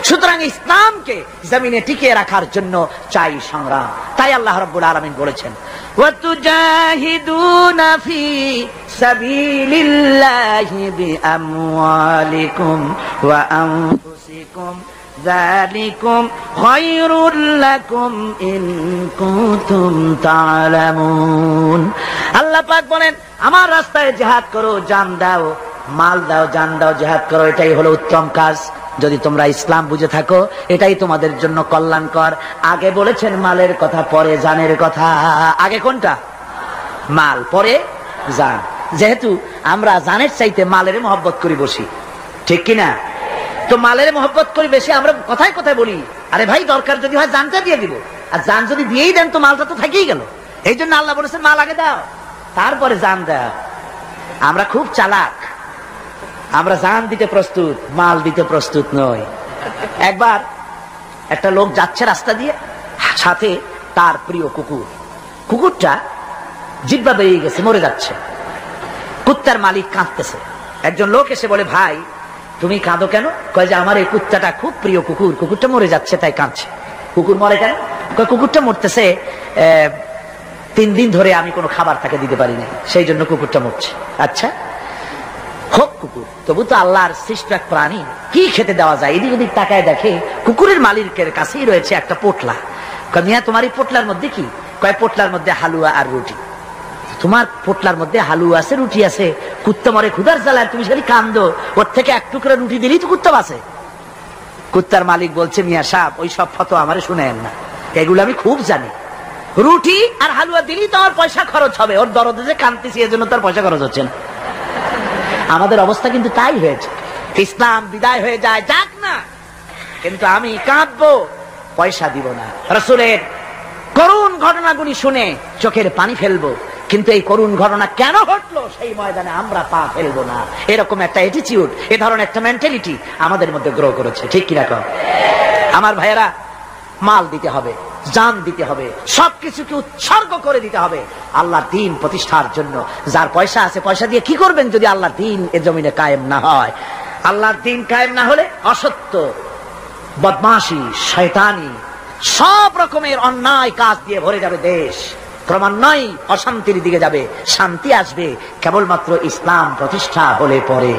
সুতরাং ইসলামকে জমিনে টিকিয়ে রাখার জন্য চাই সংগ্রাম। তাই আল্লাহ রাব্বুল আলামিন বলেছেন, ওয়াতুজাহিদুনা ফি সাবিলিল্লাহি বিআমওয়ালিকুম ওয়া আনফুসিকুম যালিকুম খায়রুল লাকুম ইন কুনতুম তা'লামুন। আল্লাহ পাক বলেন, আমার রাস্তায় জিহাদ করো, জান দাও, মাল দাও, জান দাও, জিহাদ করো, এটাই হলো উত্তম কাজ। যদি তোমরা ইসলাম বুঝে থাকো, এটাই তোমাদের জন্য কল্যাণকর। আগে বলেছেন মালের কথা, পরে জানের কথা। আগে কোনটা? মাল, পরে জান। যেহেতু আমরা জানের চাইতে মালের মহব্বত করি বসি, ঠিক কিনা? তো মালের মহব্বত করি বেশি, আমরা কথায় কথায় বলি, আরে ভাই দরকার যদি হয় জানটা দিয়ে দিব, আর জান যদি দিয়েই দেন তো মালটা তো থেকেই গেল। এই জন্য আল্লাহ বলেছেন মাল আগে দাও, তারপরে জান দাও। আমরা খুব চালাক, আমরা জান দিতে প্রস্তুত, মাল দিতে প্রস্তুত নই। একবার একটা লোক যাচ্ছে রাস্তা দিয়ে, সাথে তার প্রিয় কুকুর। কুকুরটা জিহ্বা বেরিয়ে গেছে, মরে যাচ্ছে। কুত্তার মালিক কাঁদতেছে। একজন লোক এসে বলে, ভাই তুমি কাঁদো কেন? কয় যে আমার এই কুত্তাটা খুব প্রিয় কুকুর, কুকুরটা মরে যাচ্ছে তাই কাঁদছে। কুকুর মরে কেন? কয় কুকুরটা মরতেছে 3 দিন ধরে আমি কোনো খাবার তাকে দিতে পারিনি, সেই জন্য কুকুরটা মরছে। আচ্ছা হোক কুকুর, তবু তো আল্লাহর সৃষ্ট এক প্রাণী, কি খেতে দেওয়া যায়? এদিক ওদিক তাকায় দেখে কুকুরের মালিকের কাছেই রয়েছে একটা পোটলা। কয় মিয়া তোমার এই পোটলার মধ্যে কি? কয় পোটলার মধ্যে হালুয়া আর রুটি। তোমার পোটলার মধ্যে হালুয়া আছে, রুটি আছে, কুত্তা মরে ক্ষুধার জ্বালায়, তুমি সেটা কান্দো, ওর থেকে এক টুকরা রুটি দিলেই তো কুত্তা বাঁচে। কুত্তার মালিক বলছে, মিয়া সাহেব ওই সব ফতো আমারে শুনেন না, এগুলো আমি খুব জানি। রুটি আর হালুয়া দিলেই তো আমার পয়সা খরচ হবে, ওর দরদে যে কাঁদতেছি এজন্য তার পয়সা খরচ হচ্ছে না। আমাদের অবস্থা কিন্তু তাই হয়েছে। ইসলাম বিদায় হয়ে যায়, যাক না, কিন্তু আমি কাঁদবো, পয়সা দিব না। রাসূলের করুণ ঘটনাগুলি শুনে চোখের পানি ফেলবো, কিন্তু এই করুণ ঘটনা কেন ঘটলো সেই ময়দানে আমরা পা ফেলবো না। এরকম একটা অ্যাটিটিউড, এ ধরনের একটা মেন্টালিটি আমাদের মধ্যে গ্রো করেছে, ঠিক কিনা কম? আমার ভাইয়েরা, মাল দিতে হবে, জান দিতে হবে, সবকিছুকে উৎসর্গ করে দিতে হবে আল্লাহর দ্বীন প্রতিষ্ঠার জন্য। যার পয়সা আছে, পয়সা দিয়ে কি করবেন যদি আল্লাহর দ্বীন এ জমিনে কায়েম না হয়? আল্লাহর দ্বীন কায়েম না হলে অসত্য, বদমাশি, শয়তানি, সব রকমের অন্যায় কাজ দিয়ে ভরে যাবে দেশ। ক্রমান্বয়ে অশান্তির দিকে যাবে, শান্তি আসবে কেবলমাত্র ইসলাম প্রতিষ্ঠা হলে পরে।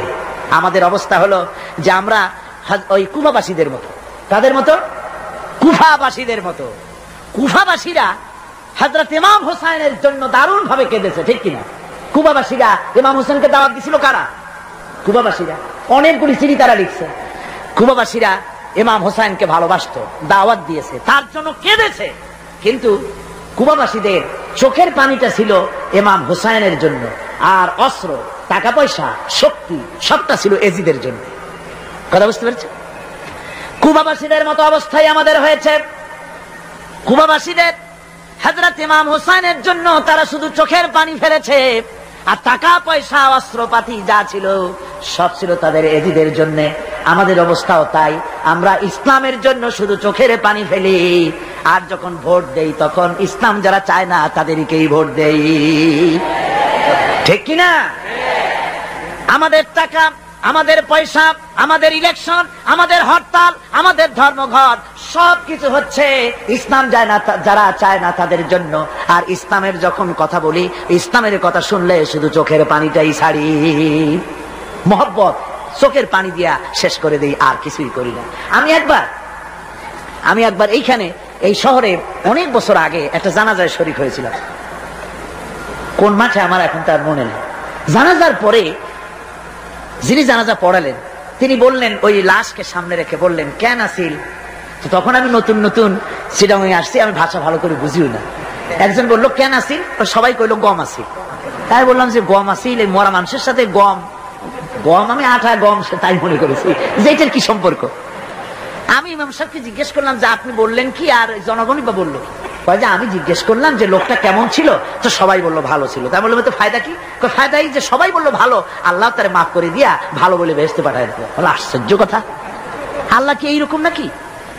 আমাদের অবস্থা হলো যে আমরা ওই কুফাবাসীদের মতো, তাদের মতো, কুফাবাসীদের মতো। কুফাবাসীরা হযরত ইমাম হোসেনের জন্য দারুণ ভাবে কেঁদেছে, ঠিক কিনা? কুফাবাসীরা ইমাম হোসেনকে দাওয়াত দিছিল কারা? কুফাবাসীরা। অনেকগুলি চিঠি তারা লিখছে। কুফাবাসীরা ইমাম হোসেনকে ভালোবাসতো, দাওয়াত দিয়েছে, তার জন্য কেঁদেছে। কিন্তু কুফাবাসীদের চোখের পানিটা ছিল ইমাম হোসেনের জন্য, আর অস্ত্র, টাকা পয়সা, শক্তি সবটা ছিল এজিদের জন্য। কথা বুঝতে পেরেছে? কুফাবাসীদের মতো অবস্থায় আমাদের হয়েছে। কুফাবাসীদের হযরত ইমাম হোসেনের জন্য তারা শুধু চোখের পানি ফেলেছে, আর টাকা পয়সা, অস্ত্রপাতি যা ছিল সব ছিল তাদের এজিদের জন্য। আমাদের অবস্থাও তাই, আমরা ইসলামের জন্য শুধু চোখের পানি ফেলি, আর যখন ভোট দেই তখন ইসলাম যারা চায় না তাদেরকেই ভোট দেই। ঠিক কিনা? আমাদের টাকা, আমাদের পয়সা, আমাদের ইলেকশন, আমাদের হরতাল, আমাদের ধর্মঘট সবকিছু হচ্ছে ইসলাম যায় না, যারা চায় না তাদের জন্য। আর ইসলামের যখন কথা বলি, ইসলামের কথা শুনলে শুধু চোখের পানিটাই ছাড়ি, মহব্বত চোখের পানি দিয়া শেষ করে দেই, আর কিছুই করি না। আমি একবার এইখানে এই শহরে অনেক বছর আগে একটা জানাজায় শরীক হয়েছিলাম। কোন মাঠে আমার এখন তার মনে নেই। জানাজার পরে যিনি জানাজা পড়ালেন তিনি বললেন, ওই লাশকে সামনে রেখে বললেন, কেন আসিল? তখন আমি নতুন চিটাগাঙে আসছি, আমি ভাষা ভালো করে বুঝিও না। একজন বললো কেন আসিল? সবাই কইলো গম আসিল। তাই বললাম যে গম আসিল, এই মরা মানুষের সাথে গম, আমি আটা গম তাই মনে করেছি যে এটার কি সম্পর্ক। আমি ইমাম সাহেবকে জিজ্ঞেস করলাম যে আপনি বললেন কি, আর জনগণই বা বললো? যে আমি জিজ্ঞেস করলাম যে লোকটা কেমন ছিল, তো সবাই বললো ভালো ছিল। তাই বললাম তো ফায়দা কি? ফায়দা এই যে সবাই বললো ভালো, আল্লাহ তারে মাফ করে দিয়া ভালো বলে বেহেশতে পাঠায় দিল। আশ্চর্য কথা, আল্লাহ কি এইরকম নাকি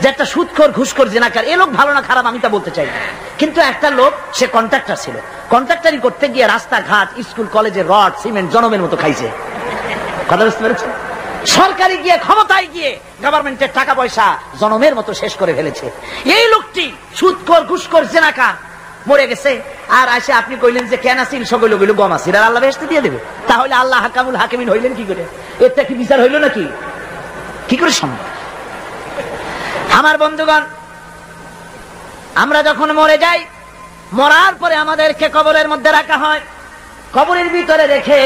যে একটা সুদখোর ঘুষখোর জেনাকার এ লোক ভালো না খারাপ আমি তা বলতে চাই না, কিন্তু একটা লোক সে কন্ট্রাক্টর ছিল, কন্ট্রাক্টারি করতে গিয়ে রাস্তাঘাট, স্কুল কলেজে রড সিমেন্ট জনমের মতো খাইছে। কথা বুঝতে পেরেছেন? সরকারি গিয়ে, ক্ষমতায় গিয়ে গভর্নমেন্টের টাকা পয়সা জনমের মতো শেষ করে ফেলেছে। এই লোকটি সুদখোর ঘুষখোর জেনাকার মরে গেছে, আর আসে আপনি কইলেন যে কেন আসিল? সকলে কইল গম আসিল, আর আল্লাহ বেহেশতে দিয়ে দেবে। তাহলে আল্লাহ হাকামুল হাকিমিন হইলেন কি করে? এরটা কি বিচার হইল নাকি? কি করে সম্ভব? আমার বন্ধুগণ, আমরা যখন মরে যাই, মরার পরে আমাদেরকে কবরের মধ্যে রাখা হয়। কবরের ভিতরে রেখে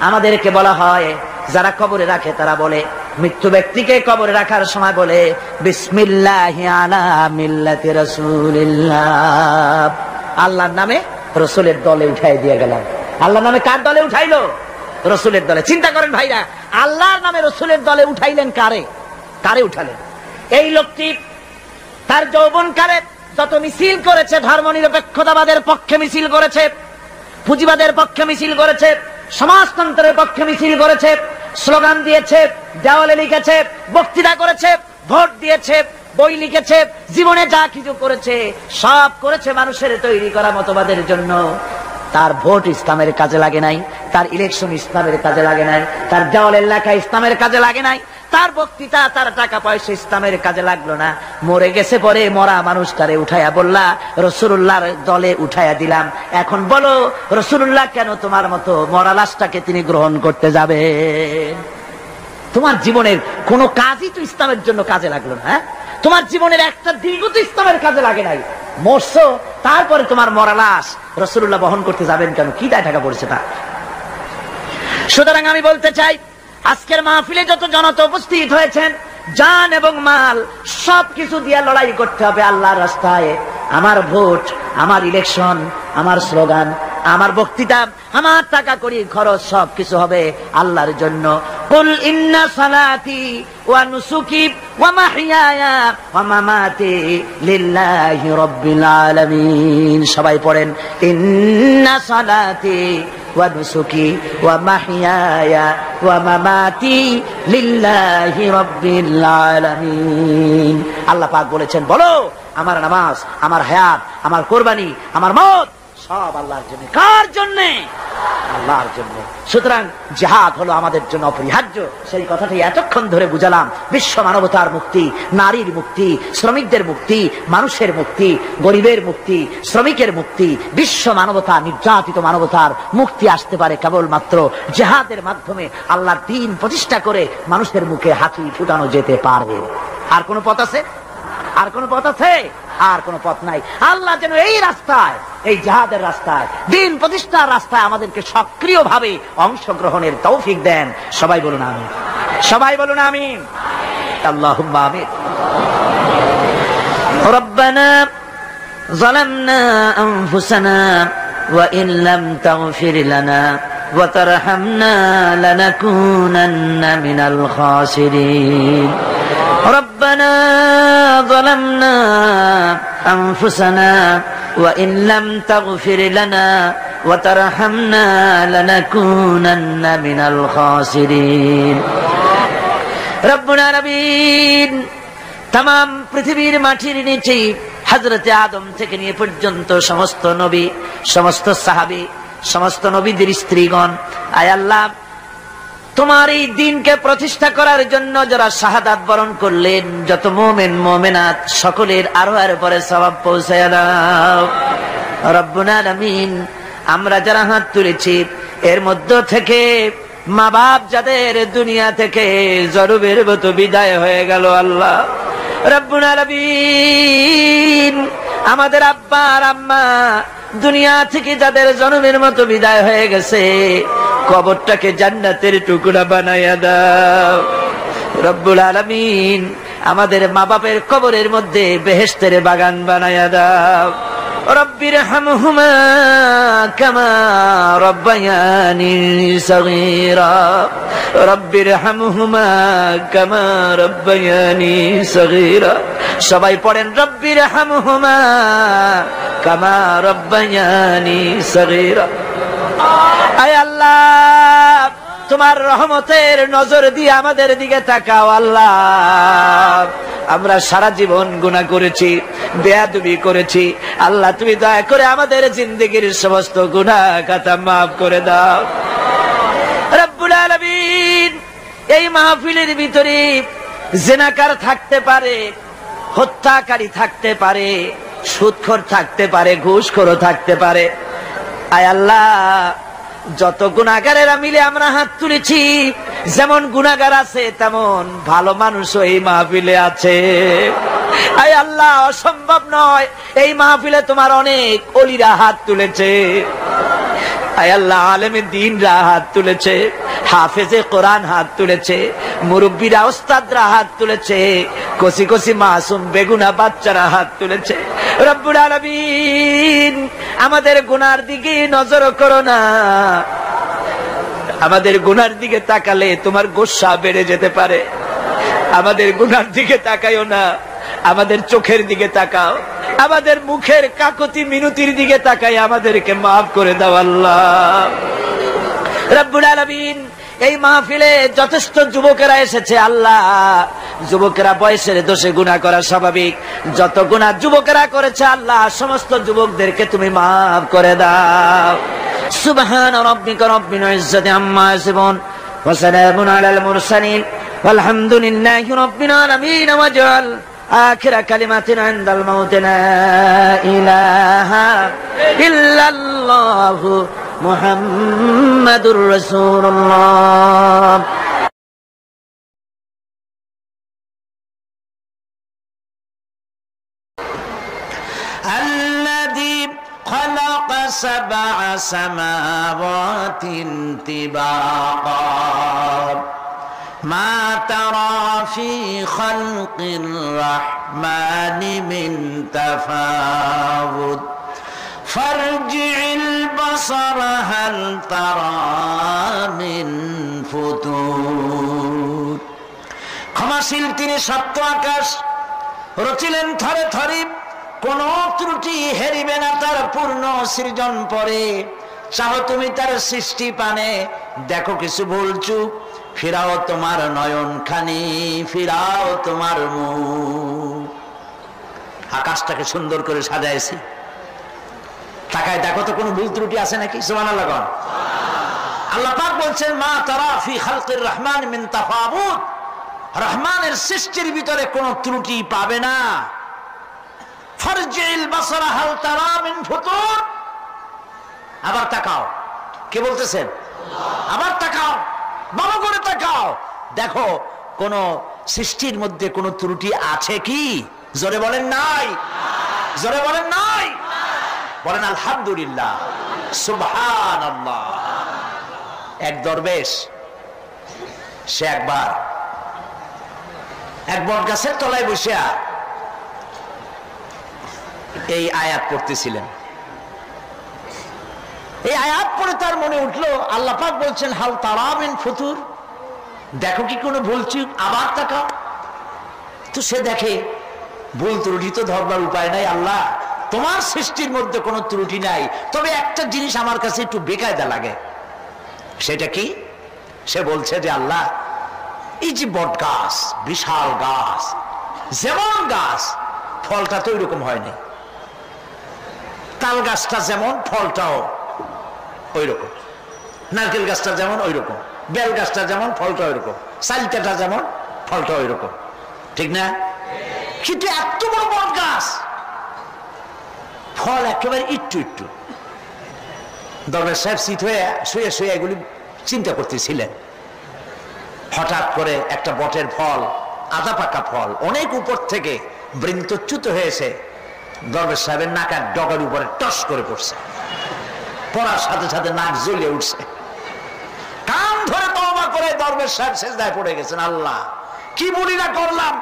আমাদেরকে বলা হয়, যারা কবরে রাখে তারা বলে, মৃত্যু ব্যক্তিকে কবরে রাখার সময় বলে, বিসমিল্লাহি আলা মিল্লাতি রাসূলিল্লাহ, আল্লাহর নামে রাসূলের দলে উঠাই দিয়ে গেলাম। আল্লাহর নামে কার দলে উঠাইলো? রাসূলের দলে। চিন্তা করেন ভাইরা, আল্লাহর নামে রাসূলের দলে উঠাইলেন কারে উঠালেন? এই লোকটি তার যৌবনকালে যত মিছিল করেছে, ধর্মনিরপেক্ষতাবাদের পক্ষে মিছিল করেছে, পুঁজিবাদের পক্ষে মিছিল করেছে, সমাজতন্ত্রের পক্ষে মিছিল করেছে, স্লোগান দিয়েছে, দেওয়ালে লিখেছে, বক্তৃতা করেছে, ভোট দিয়েছে, বই লিখেছে, জীবনে যা কিছু করেছে সব করেছে মানুষের তৈরি করা মতবাদের জন্য। তার ভোট ইসলামের কাজে লাগে নাই, তার ইলেকশন ইসলামের কাজে লাগে নাই, তার দেওয়ালের লেখা ইসলামের কাজে লাগে নাই, তার বক্তৃতা, তার টাকা পয়সা ইসলামের কাজে লাগলো না। মরে গেছে, পরে মরা মানুষটারে উঠাইয়া বললা রাসূলুল্লাহর দলে উঠাইয়া দিলাম। এখন বলো রাসূলুল্লাহ কেন তোমার মতো মরা লাশটাকে তিনি গ্রহণ করতে যাবে? তোমার জীবনের কোন কাজই তো ইসলামের জন্য কাজে লাগলো না। তোমার জীবনের একটা দিনও তো ইসলামের কাজে লাগে নাই। মরছো, তারপরে তোমার মরা লাশ রাসূলুল্লাহ বহন করতে যাবেন কেন? কি দায় টাকা পড়েছে তা? সুতরাং আমি বলতে চাই, আজকের মাহফিলে যত জনতা উপস্থিত হয়েছেন, জান এবং মাল সবকিছু দিয়ে লড়াই করতে হবে আল্লাহর রাস্তায়। আমার ভোট, আমার ইলেকশন, আমার স্লোগান, আমার বক্তৃতা, আমার টাকা করি খরচ সবকিছু হবে আল্লাহর জন্য। কুল ইন্না সালাতি ওয়া নুসুকি ওয়া মাহইয়ায়া ওয়া মামাতি লিল্লাহি রাব্বিল আলামিন। সবাই পড়েন, ইন্না সালাতি ওয়া নুসুকি ওয়া মাহইয়ায়া ওয়া মামাতি লিল্লাহি রাব্বিল আলামিন। আল্লাহ পাক বলেছেন, বলো আমার নামাজ, আমার হায়াত, আমার কুরবানি, আমার মত সব আল্লাহর জন্য। কার জন্য? আল্লাহর জন্য। সুতরাং জিহাদ হলো আমাদের জন্য অপরিহার্য। সেই কথাটি এতক্ষণ ধরে বুঝালাম। বিশ্ব মানবতার মুক্তি, নারীর মুক্তি, শ্রমিকদের মুক্তি, মানুষের মুক্তি, গরিবের মুক্তি, শ্রমিকের মুক্তি, বিশ্ব মানবতা, নির্যাতিত মানবতার মুক্তি আসতে পারে কেবলমাত্র জিহাদের মাধ্যমে। আল্লাহর দ্বীন প্রতিষ্ঠা করে মানুষের মুখে হাসি ফুটানো যেতে পারে। আর কোন পথ আছে? আর কোন পথ আছে? আর কোন পথ নাই। আল্লাহ যেন এই রাস্তায়, এই জিহাদের রাস্তায়, দ্বীন প্রতিষ্ঠার রাস্তায় আমাদেরকে সক্রিয়ভাবে অংশগ্রহণের তৌফিক দেন। সবাই বলুন আমিন। সবাই বলুন আমিন। আল্লাহুম্মা আমিন। রব্বানা যালামনা আনফুসানা ওয়া ইন লাম তাগফির লানা ওয়া তারহামনা লানাকুনান্না মিনাল খাসিরিন। ربنا ظلمنا أنفسنا وإن لم تغفر لنا وترحمنا لنكونن من الخاسرين ربنا ربين। तमाम পৃথিবীর মাটির নিচে হযরতে আদম থেকে নিয়ে পর্যন্ত সমস্ত নবী, সমস্ত সাহাবী, সমস্ত নবীদের স্ত্রীগণ, আয় আল্লাহ তোমার এই দ্বীনকে প্রতিষ্ঠা করার জন্য যারা শাহাদাত বরণ করলেন, যত মুমিন মুমিনাত সকলের আরোহের পরে সওয়াব পৌঁছায়া দাও রব্বুল আলামিন। আমরা যারা হাত তুলেছি এর মধ্য থেকে মা বাপ যাদের দুনিয়া থেকে জরুবের মতো বিদায় হয়ে গেল, আল্লাহ রব্বুল আলামিন আমাদের আব্বা আর আম্মা দুনিয়া থেকে যাদের জন্মের মতো বিদায় হয়ে গেছে, কবরটাকে জান্নাতের টুকরা বানায়া দাও রব্বুল আলামিন। আমাদের মা বাপের কবরের মধ্যে বেহেশতের বাগান বানায়া দাও। রব্বির হামহুমা কামা রব্বায়ানি সগীরা, রব্বির হামহুমা কামা রব্বায়ানি সগীরা। সবাই পড়েন রব্বির হামহুমা কামা রব্বায়ানি সগীরা। আয় আল্লাহ তোমার রহমতের নজর দিয়ে আমাদের দিকে তাকাও আল্লাহ। আমরা সারা জীবন গুনাহ করেছি, বেয়াদবি করেছি, আল্লাহ তুমি দয়া করে আমাদের জিন্দেগীর সমস্ত গুনাহ খাতা মাফ করে দাও রব্বুল আলামিন। এই মাহফিলের ভিতরে জিনাকার থাকতে পারে, হত্যাকারী থাকতে পারে, সুদখোর থাকতে পারে, ঘুষখোর থাকতে পারে। আয় আল্লাহ যত গুনাহগারেরা মিলে আমরা হাত তুলেছি, যেমন গুনাহগার আছে তেমন ভালো মানুষও এই মাহফিলে আছে। আয় আল্লাহ অসম্ভব নয়, এই মাহফিলে তোমার অনেক ওলিরা হাত তুলেছে। আয় আল্লাহ আলেমে দ্বীনরা হাত তুলেছে, হাফেজে কোরআন হাত তুলেছে, মুরব্বীরা ওস্তাদরা হাত তুলেছে, কচি কচি মাসুম বেগুনা বাচ্চারা হাত তুলেছে। রব্বুল আলামিন আমাদের গুনার দিকে নজর করো না, আমাদের গুনার দিকে তাকালে তোমার গোসা বেড়ে যেতে পারে। আমাদের গুনার দিকে তাকাইও না, আমাদের চোখের দিকে তাকাও, আমাদের মুখের কাকতি মিনতির দিকে তাকাই আমাদেরকে মাফ করে দাও আল্লাহ রব্বুল আলামিন। এই মাহফিলে যথেষ্ট যুবকেরা এসেছে আল্লাহ, যুবকেরা বয়সের দোষে গুনাহ করা স্বাভাবিক, যত গুনাহ যুবকেরা করেছে আল্লাহ সমস্ত যুবকদেরকে তুমি মাফ করে দাও। সুবহান রাব্বিকা রাব্বিল ইজ্জাতি আম্মা ইয়াসিফুন ওয়া সালামুন আলাল মুরসালিন ওয়ালহামদুলিল্লাহি রাব্বিল আলামিন। ওয়াজআল আখিরা কালিমাতিনা ইনদাল মাউত লা ইলাহা ইল্লাল্লাহু মুহাম্মাদুর রাসূলুল্লাহ। الذي خلق سبع سماوات طباقا ما ترى في خلق الرحمن من تفاوت فارجع البصر هل ترى من ফুতুর। ক্ষমাশীল তিনি সপ্ত আকাশ রচিলেন থরে থরে, কোন ত্রুটি হেরিবে না তার পূর্ণ সৃজন পরে। চাও তুমি তার সৃষ্টি পানে, দেখো কিছু বলছু, ফিরাও তোমার নয়ন খানি, ফিরাও তোমার মুখ। আকাশটাকে সুন্দর করে সাজাইছি, তাকায় দেখো তো কোনো ভুল ত্রুটি আছে নাকি? সুবহানাল্লাহ। আল্লাহ পাক বলছেন মা তারা ফি খালকির রহমান মিন তাফাউত, রহমানের সৃষ্টির ভিতরে কোনো ত্রুটি পাবে না। ফারজিল বাসরা হাল তারা মিন ফুতুর, আবার তাকাও। কে বলতেছেন? আবার তাকাও, ভালো করে তাকাও, দেখো কোন সৃষ্টির মধ্যে কোন ত্রুটি আছে কি? জোরে বলেন নাই, জোরে বলেন নাই, বলেন আলহামদুলিল্লাহ, সুবহানাল্লাহ। এক দরবেশ সে একবার এক বট গাছের তলায় বসে এই আয়াত পড়তেছিলেন। এই আয়াত পড়ে তার মনে উঠলো আল্লাহ পাক বলছেন হাল তারা মিন ফুতুর, দেখো কি কোনো ভুল চুক, আবার তাকাও। তো সে দেখে ভুল ত্রুটি তো ধরবার উপায় নাই, আল্লাহ তোমার সৃষ্টির মধ্যে কোনো ত্রুটি নাই, তবে একটা জিনিস আমার কাছে একটু বেকায়দা লাগে। সেটা কি? সে বলছে যে আল্লাহ এই যে বট গাছ, বিশাল গাছ, যেমন গাছ ফলটা তো ওইরকম হয়নি। তাল গাছটা যেমন ফলটাও ওই রকম, নারকেল গাছটা যেমন ওই রকম, বেল গাছটা যেমন ফলটা ওই রকম, চালতাটা যেমন ফলটা ওই রকম, ঠিক না? কিন্তু এত বড় বড় গাছ, ফল একেবারে একটু একটু। দরবার সাহেব শীত হয়ে শুয়ে শুয়ে এগুলি চিন্তা করতেছিলেন। হঠাৎ করে একটা বটের ফল, আধা পাকা ফল, অনেক উপর থেকে বৃন্তচ্যুত হয়েছে দরবার সাহেবের নাকার ডগার উপরে টস করে পড়ছে। পড়ার সাথে সাথে নাক জ্বলে উঠছে। কান ধরে তওবা করে দরবার সাহেব সিজদায় পড়ে গেছেন, আল্লাহ কি বলি না করলাম,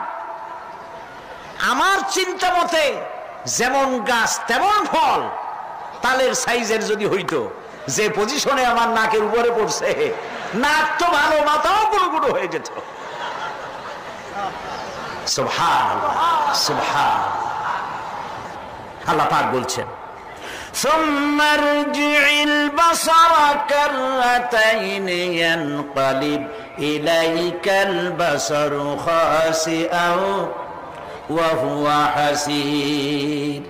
আমার চিন্তা মতে যেমন গাছ তেমন ফল, তালের সাইজের যদি হইতো, যে পজিশনে আমার নাকের উপরে পড়ছে, নাক তো ভালো, মাথাও গুলো গুলো হয়ে যেত। সুবহানাল্লাহ, সুবহানাল্লাহ। আল্লাহ পাক বলছেন, ثم ارجع البصر كرتين ينقلب إليك البصر خاسئا وهو حسير।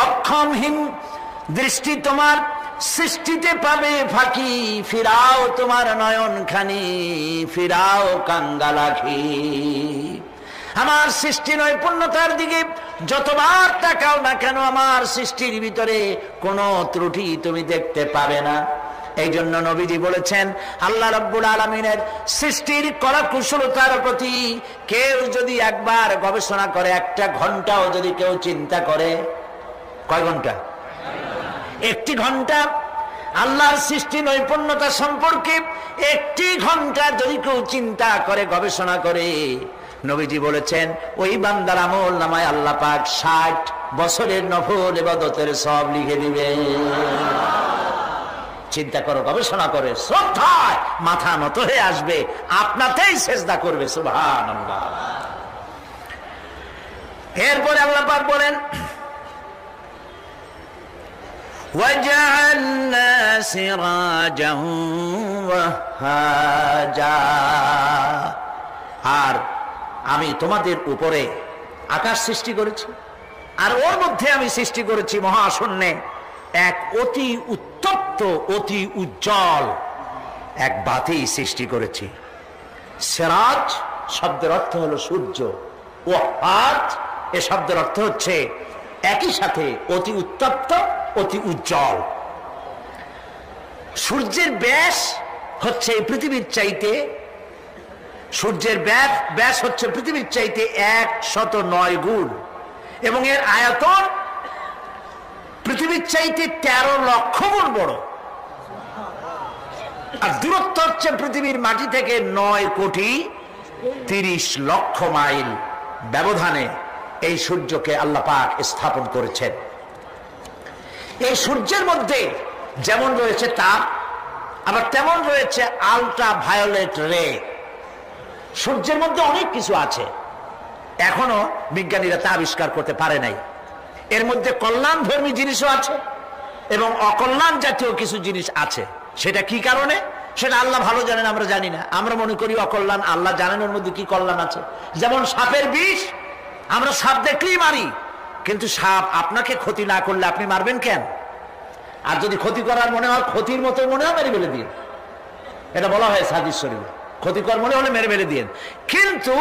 অক্ষমহীন দৃষ্টি তোমার সৃষ্টিতে পাবে ফাঁকি, ফিরাও তোমার নয়ন খানি, ফিরাও কাঙ্গালাখি। আমার সৃষ্টি নৈপুণ্যতার দিকে যতবার তাকাও না কেন, আমার সৃষ্টির ভিতরে কোনো ত্রুটি তুমি দেখতে পাবে না। এই জন্য নবীজি বলেছেন, আল্লাহ রাব্বুল আলামিনের সৃষ্টির কলা কুশলতার প্রতি কেউ যদি একবার গবেষণা করে, একটা ঘন্টাও যদি কেউ চিন্তা করে, কয় ঘন্টা? একটি ঘন্টা আল্লাহর সৃষ্টি নৈপুণ্যতা সম্পর্কে একটি ঘন্টা যদি কেউ চিন্তা করে, গবেষণা করে, নবীজি বলেছেন ওই বান্দার আমল নামায় আল্লাহ পাক 60 বছরের নফল ইবাদতের সব লিখে দিবে। চিন্তা করো, গবেষণা করে, শ্রদ্ধায় মাথা নত হয়ে আসবে, আপনাতেই সেজদা করবে। সুবহানাল্লাহ। এরপরে আল্লাহ পাক বলেন, وَجَعَلْنَا سِرَاجًا وَهَّاجًا। আর আমি তোমাদের উপরে আকাশ সৃষ্টি করেছি, আর ওর মধ্যে আমি সৃষ্টি করেছি মহাশূন্যে এক অতি উত্তপ্ত, অতি উজ্জ্বল এক বাতি সৃষ্টি করেছি। সিরাজ শব্দের অর্থ হলো সূর্য, ওয়াহাজ এ শব্দের অর্থ হচ্ছে একই সাথে অতি উত্তপ্ত, অতি উজ্জ্বল। সূর্যের ব্যাস হচ্ছে পৃথিবীর চাইতে, সূর্যের ব্যাস হচ্ছে পৃথিবীর চাইতে 109 গুণ, এবং এর আয়তন পৃথিবীর চাইতে 13 লক্ষ গুণ বড়। আর দূরত্ব হচ্ছে পৃথিবীর মাটি থেকে 9,30,00,000 মাইল ব্যবধানে এই সূর্যকে আল্লাহ পাক স্থাপন করেছেন। এই সূর্যের মধ্যে যেমন রয়েছে তাপ, আবার তেমন রয়েছে আলট্রা ভায়োলেট রে। সূর্যের মধ্যে অনেক কিছু আছে, এখনো বিজ্ঞানীরা তা আবিষ্কার করতে পারে নাই। এর মধ্যে কল্যাণধর্মী জিনিসও আছে এবং অকল্যাণ জাতীয় কিছু জিনিস আছে। সেটা কি কারণে, সেটা আল্লাহ ভালো জানেন, আমরা জানি না। আমরা মনে করি অকল্যাণ, আল্লাহ জানেন ওর মধ্যে কি কল্যাণ আছে। যেমন সাপের বিষ, আমরা সাপ দেখলেই মারি, কিন্তু সাপ আপনাকে ক্ষতি না করলে আপনি মারবেন কেন? আর যদি ক্ষতি করার মনে হয়, ক্ষতির মতো মনে হয় মেরে ফেলে দিন, এটা বলা হয় হাদিস শরীফে, ক্ষতিকর মনে হলে মেরে ফেলে দিন। কিন্তু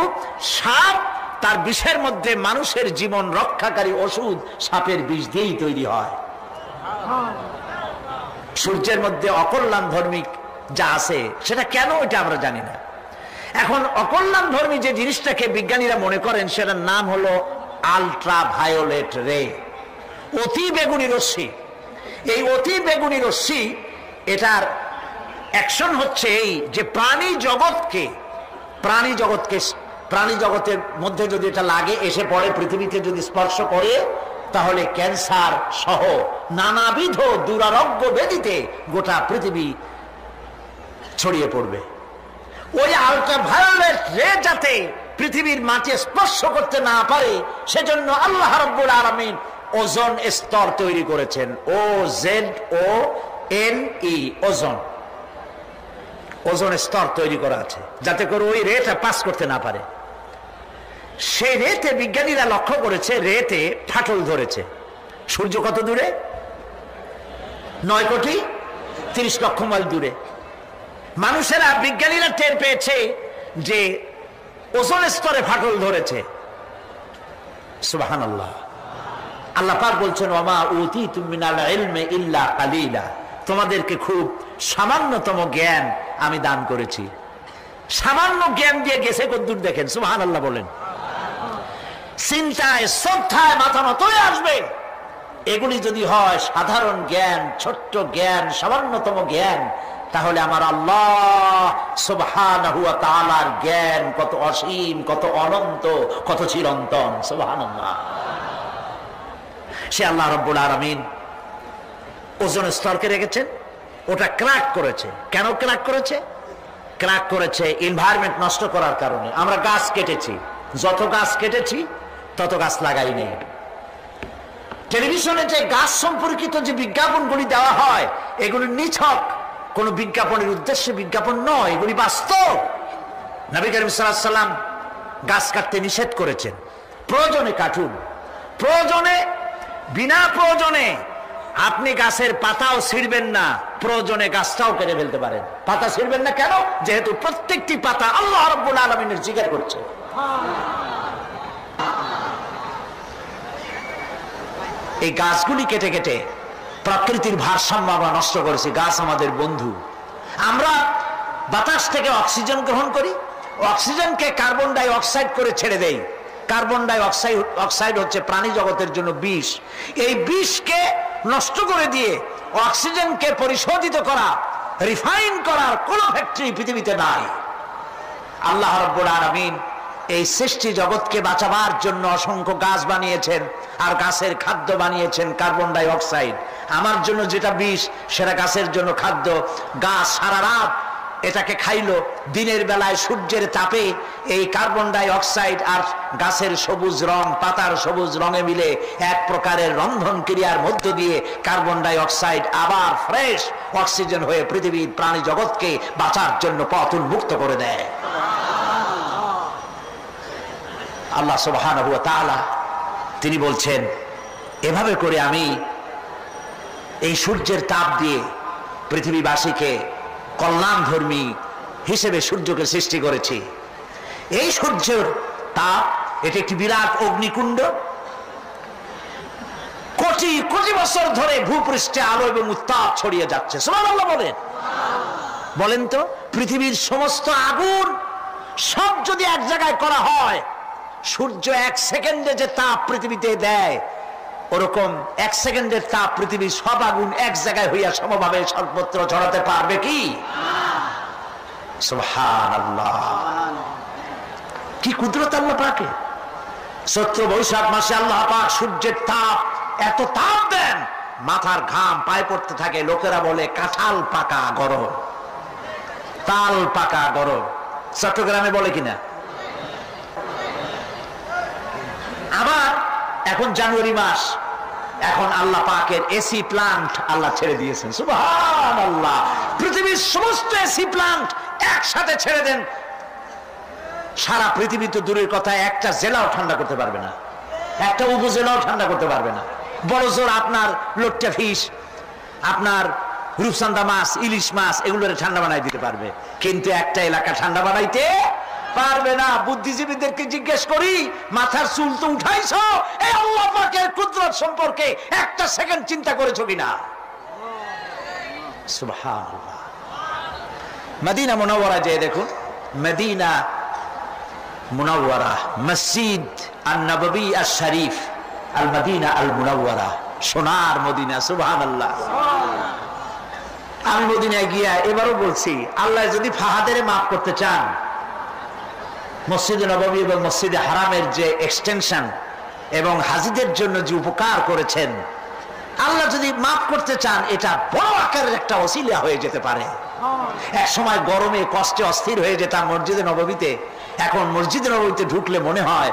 সাপ তার বিষের মধ্যে মানুষের জীবন রক্ষাকারী ওষুধ সাপের বিষ দিয়েই তৈরি হয়। সূর্যের মধ্যে অকল্যাণ ধর্মিক যা আছে সেটা কেন, এটা আমরা জানি না। এখন অকল্যাণ ধর্মী যে জিনিসটাকে বিজ্ঞানীরা মনে করেন, সেটার নাম হলো আলট্রা ভায়োলেট রে, অতি বেগুনি রশ্মি। এই অতি বেগুনি রশ্মি, এটার অ্যাকশন হচ্ছে এই যে প্রাণী জগতের মধ্যে যদি এটা লাগে, এসে পড়ে পৃথিবীতে যদি স্পর্শ করে, তাহলে ক্যান্সার সহ নানাবিধ দুরারোগ্য ব্যাধিতে গোটা পৃথিবী ছড়িয়ে পড়বে। ওই আলট্রা ভায়োলেট রে যাতে পৃথিবীর মাটি স্পর্শ করতে না পারে, সেজন্য আল্লাহ রাব্বুল আলামিন ওজোন স্তর তৈরি করেছেন। OZONE, ওজোন, ওজোন স্তর তৈরি করা আছে যাতে করে ওই রেটা পাস করতে না পারে। সেই রেতে বিজ্ঞানীরা লক্ষ্য করেছে রেতে ফাটল ধরেছে। সূর্য কত দূরে? 9,30,00,000 মাইল দূরে। মানুষেরা, বিজ্ঞানীরা টের পেয়েছে যে ওজোন স্তরে ফাটল ধরেছে। সুবহানাল্লাহ। আল্লাহ পাক বলছেন, ওমা উতীতুম মিনাল ইলমি ইল্লা কালিলা, তোমাদেরকে খুব সামান্যতম জ্ঞান আমি দান করেছি। সামান্য জ্ঞান দিয়ে গেছে কদ্দূর দেখেন। সুবহানাল্লাহ বলেন। চিন্তায় শ্রদ্ধায় মাথা নত হয়ে আসবে। এগুলি যদি হয় সাধারণ জ্ঞান, ছোট্ট জ্ঞান, সামান্যতম জ্ঞান, তাহলে আমার আল্লাহ সুবহানাহু ওয়া তাআলার জ্ঞান কত অসীম, কত অনন্ত, কত চিরন্তন। সুবহানাল্লাহ। সে আল্লাহ রাব্বুল আলামিন ওজোন স্তরকে রেখেছেন, ওটা ক্র্যাক করেছে। কেন ক্র্যাক করেছে? ক্র্যাক করেছে এনভায়রনমেন্ট নষ্ট করার কারণে। আমরা গাছ কেটেছি, যত গাছ কেটেছি তত গাছ লাগাইনি। টেলিভিশনে যে গাছ সম্পর্কিত যে বিজ্ঞাপনগুলি দেওয়া হয়, এগুলি নিছক কোন বিজ্ঞাপনের উদ্দেশ্যে বিজ্ঞাপন নয়, এগুলি বাস্তব। নবী করিম সাল্লাল্লাহু আলাইহি ওয়াসাল্লাম গাছ কাটতে নিষেধ করেছেন। প্রয়োজনে কাটুন, প্রয়োজনে, বিনা প্রয়োজনে আপনি গাছের পাতাও ছিঁড়বেন না, প্রয়োজনে গাছটাও কেটে ফেলতে পারেন। পাতা ছিঁড়বেন না কেন? যেহেতু প্রত্যেকটি পাতা আল্লাহ রাব্বুল আলামিনের জিকির করছে। এই গাছগুলি কেটে কেটে প্রকৃতির ভারসাম্য আমরা নষ্ট করেছি। গাছ আমাদের বন্ধু। আমরা বাতাস থেকে অক্সিজেন গ্রহণ করি, অক্সিজেনকে কার্বন ডাই অক্সাইড করে ছেড়ে দেই। কার্বন ডাই অক্সাইড হচ্ছে প্রাণী জগতের জন্য বিষ। এই বিষকে নষ্ট করে দিয়ে অক্সিজেনকে পরিশোধিত করা, রিফাইন করার কোন ফ্যাক্টরি পৃথিবীতে নাই। আল্লাহ রাব্বুল আলামিন এই সৃষ্টি জগৎকে বাঁচাবার জন্য অসংখ্য গাছ বানিয়েছেন, আর গাছের খাদ্য বানিয়েছেন কার্বন ডাই অক্সাইড। আমার জন্য যেটা বিষ, সেটা গাছের জন্য খাদ্য। গাছ সারা রাত এটাকে খাইলো, দিনের বেলায় সূর্যের তাপে এই কার্বন ডাই অক্সাইড আর গাছের সবুজ রং, পাতার সবুজ রঙে মিলে এক প্রকারের রন্ধন ক্রিয়ার মধ্য দিয়ে কার্বন ডাই অক্সাইড আবার ফ্রেশ অক্সিজেন হয়ে পৃথিবীর প্রাণী জগৎকে বাঁচার জন্য পথ উন্মুক্ত করে দেয়। আল্লাহ সুবহানাহু ওয়া তাআলা তিনি বলছেন, এভাবে করে আমি এই সূর্যের তাপ দিয়ে পৃথিবীবাসীকে কল্যাণধর্মী হিসেবে সূর্যকে সৃষ্টি করেছি। এই সূর্যের তাপ, এটি একটি বিরাট অগ্নিকুণ্ড। কোটি কোটি বছর ধরে ভূপৃষ্ঠে আলো এবং উত্তাপ ছড়িয়ে যাচ্ছে। সুবহানাল্লাহ বলেন। বলেন তো, পৃথিবীর সমস্ত আগুন সব যদি এক জায়গায় করা হয়, সূর্য 1 সেকেন্ডে যে তাপ পৃথিবীতে দেয়, ওরকম 1 সেকেন্ডের তাপ পৃথিবীর সব আগুন এক জায়গায় হইয়া সমভাবে সর্বত্র ছড়াতে পারবে কি? সুবহানাল্লাহ। কি কুদরত আল্লাহ পাকের। চৈত্র বৈশাখ মাসে আল্লাহ পাক সূর্যের তাপ, এত তাপ দেন, মাথার ঘাম পায়ে পড়তে থাকে। লোকেরা বলে কাঁঠাল পাকা গরম, তাল পাকা গরম। চট্টগ্রামে বলে কিনা? আবার এখন জানুয়ারি মাস, এখন আল্লাহ পাকের এসি প্লান্ট আল্লাহ ছেড়ে দিয়েছেন। সুবহানাল্লাহ। পৃথিবীর সমস্ত এসি প্লান্ট একসাথে ছেড়ে দেন, সারা পৃথিবী তো দূরের কথা, একটা জেলাও ঠান্ডা করতে পারবে না, একটা উপজেলাও ঠান্ডা করতে পারবে না। বড় জোর আপনার লোট্টা ফিশ, আপনার রূপচান্দা মাছ, ইলিশ মাছ, এগুলোর ঠান্ডা বানাই দিতে পারবে, কিন্তু একটা এলাকা ঠান্ডা বানাইতে পারবে না। বুদ্ধিজীবীদেরকে জিজ্ঞেস করি, মাথার চুল তো উঠাইছো, এই আল্লাহ পাকের কুদরত সম্পর্কে একটা সেকেন্ড চিন্তা করেছো কিনা? সুবহানাল্লাহ। মদিনা মুনাওয়ারা যেয়ে দেখুন, মদিনা মুনাওয়ারা, মসজিদ আন-নববী আশ-শরীফ, আল মদিনা আল মুনাওয়ারা, সোনার মদিনা। সুবহানাল্লাহ। আমি মদিনায় গিয়া এবারও বলছি, আল্লাহ যদি ফাহাদের মাফ করতে চান, মসজিদে নববী এবং মসজিদে হারামের যে এক্সটেনশন এবং হাজিদের জন্য যে উপকার করেছেন, আল্লাহ যদি মাফ করতে চান, এটা বড় আকারের একটা ওসিলা হয়ে যেতে পারে। এক সময় গরমে কষ্টে অস্থির হয়ে যেতাম মসজিদে নববীতে, এখন মসজিদে নববীতে ঢুকলে মনে হয়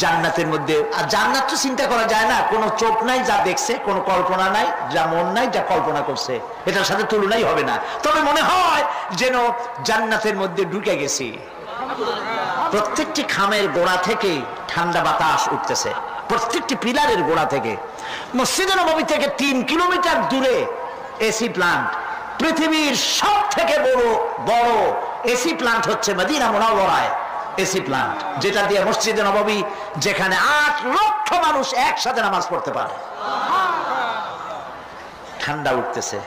জান্নাতের মধ্যে। আর জান্নাত তো চিন্তা করা যায় না, কোনো চোখ নাই যা দেখছে, কোনো কল্পনা নাই, যা মন নাই যা কল্পনা করছে, এটার সাথে তুলনাই হবে না। তবে মনে হয় যেন জান্নাতের মধ্যে ঢুকে গেছি। প্রত্যেকটি খামের গোড়া থেকে ঠান্ডা বাতাস উঠতেছে, প্রত্যেকটি পিলারের গোড়া থেকে। মসজিদে নববী থেকে 3 কিলোমিটার দূরে এসি প্লান্ট। পৃথিবীর সব থেকে বড় এসি প্লান্ট হচ্ছে মদিনা মুনাওয়ারায় এসি প্লান্ট, যেটা দিয়ে মসজিদে নববী, যেখানে 8 লক্ষ মানুষ একসাথে নামাজ পড়তে পারে, ঠান্ডা উঠতেছে।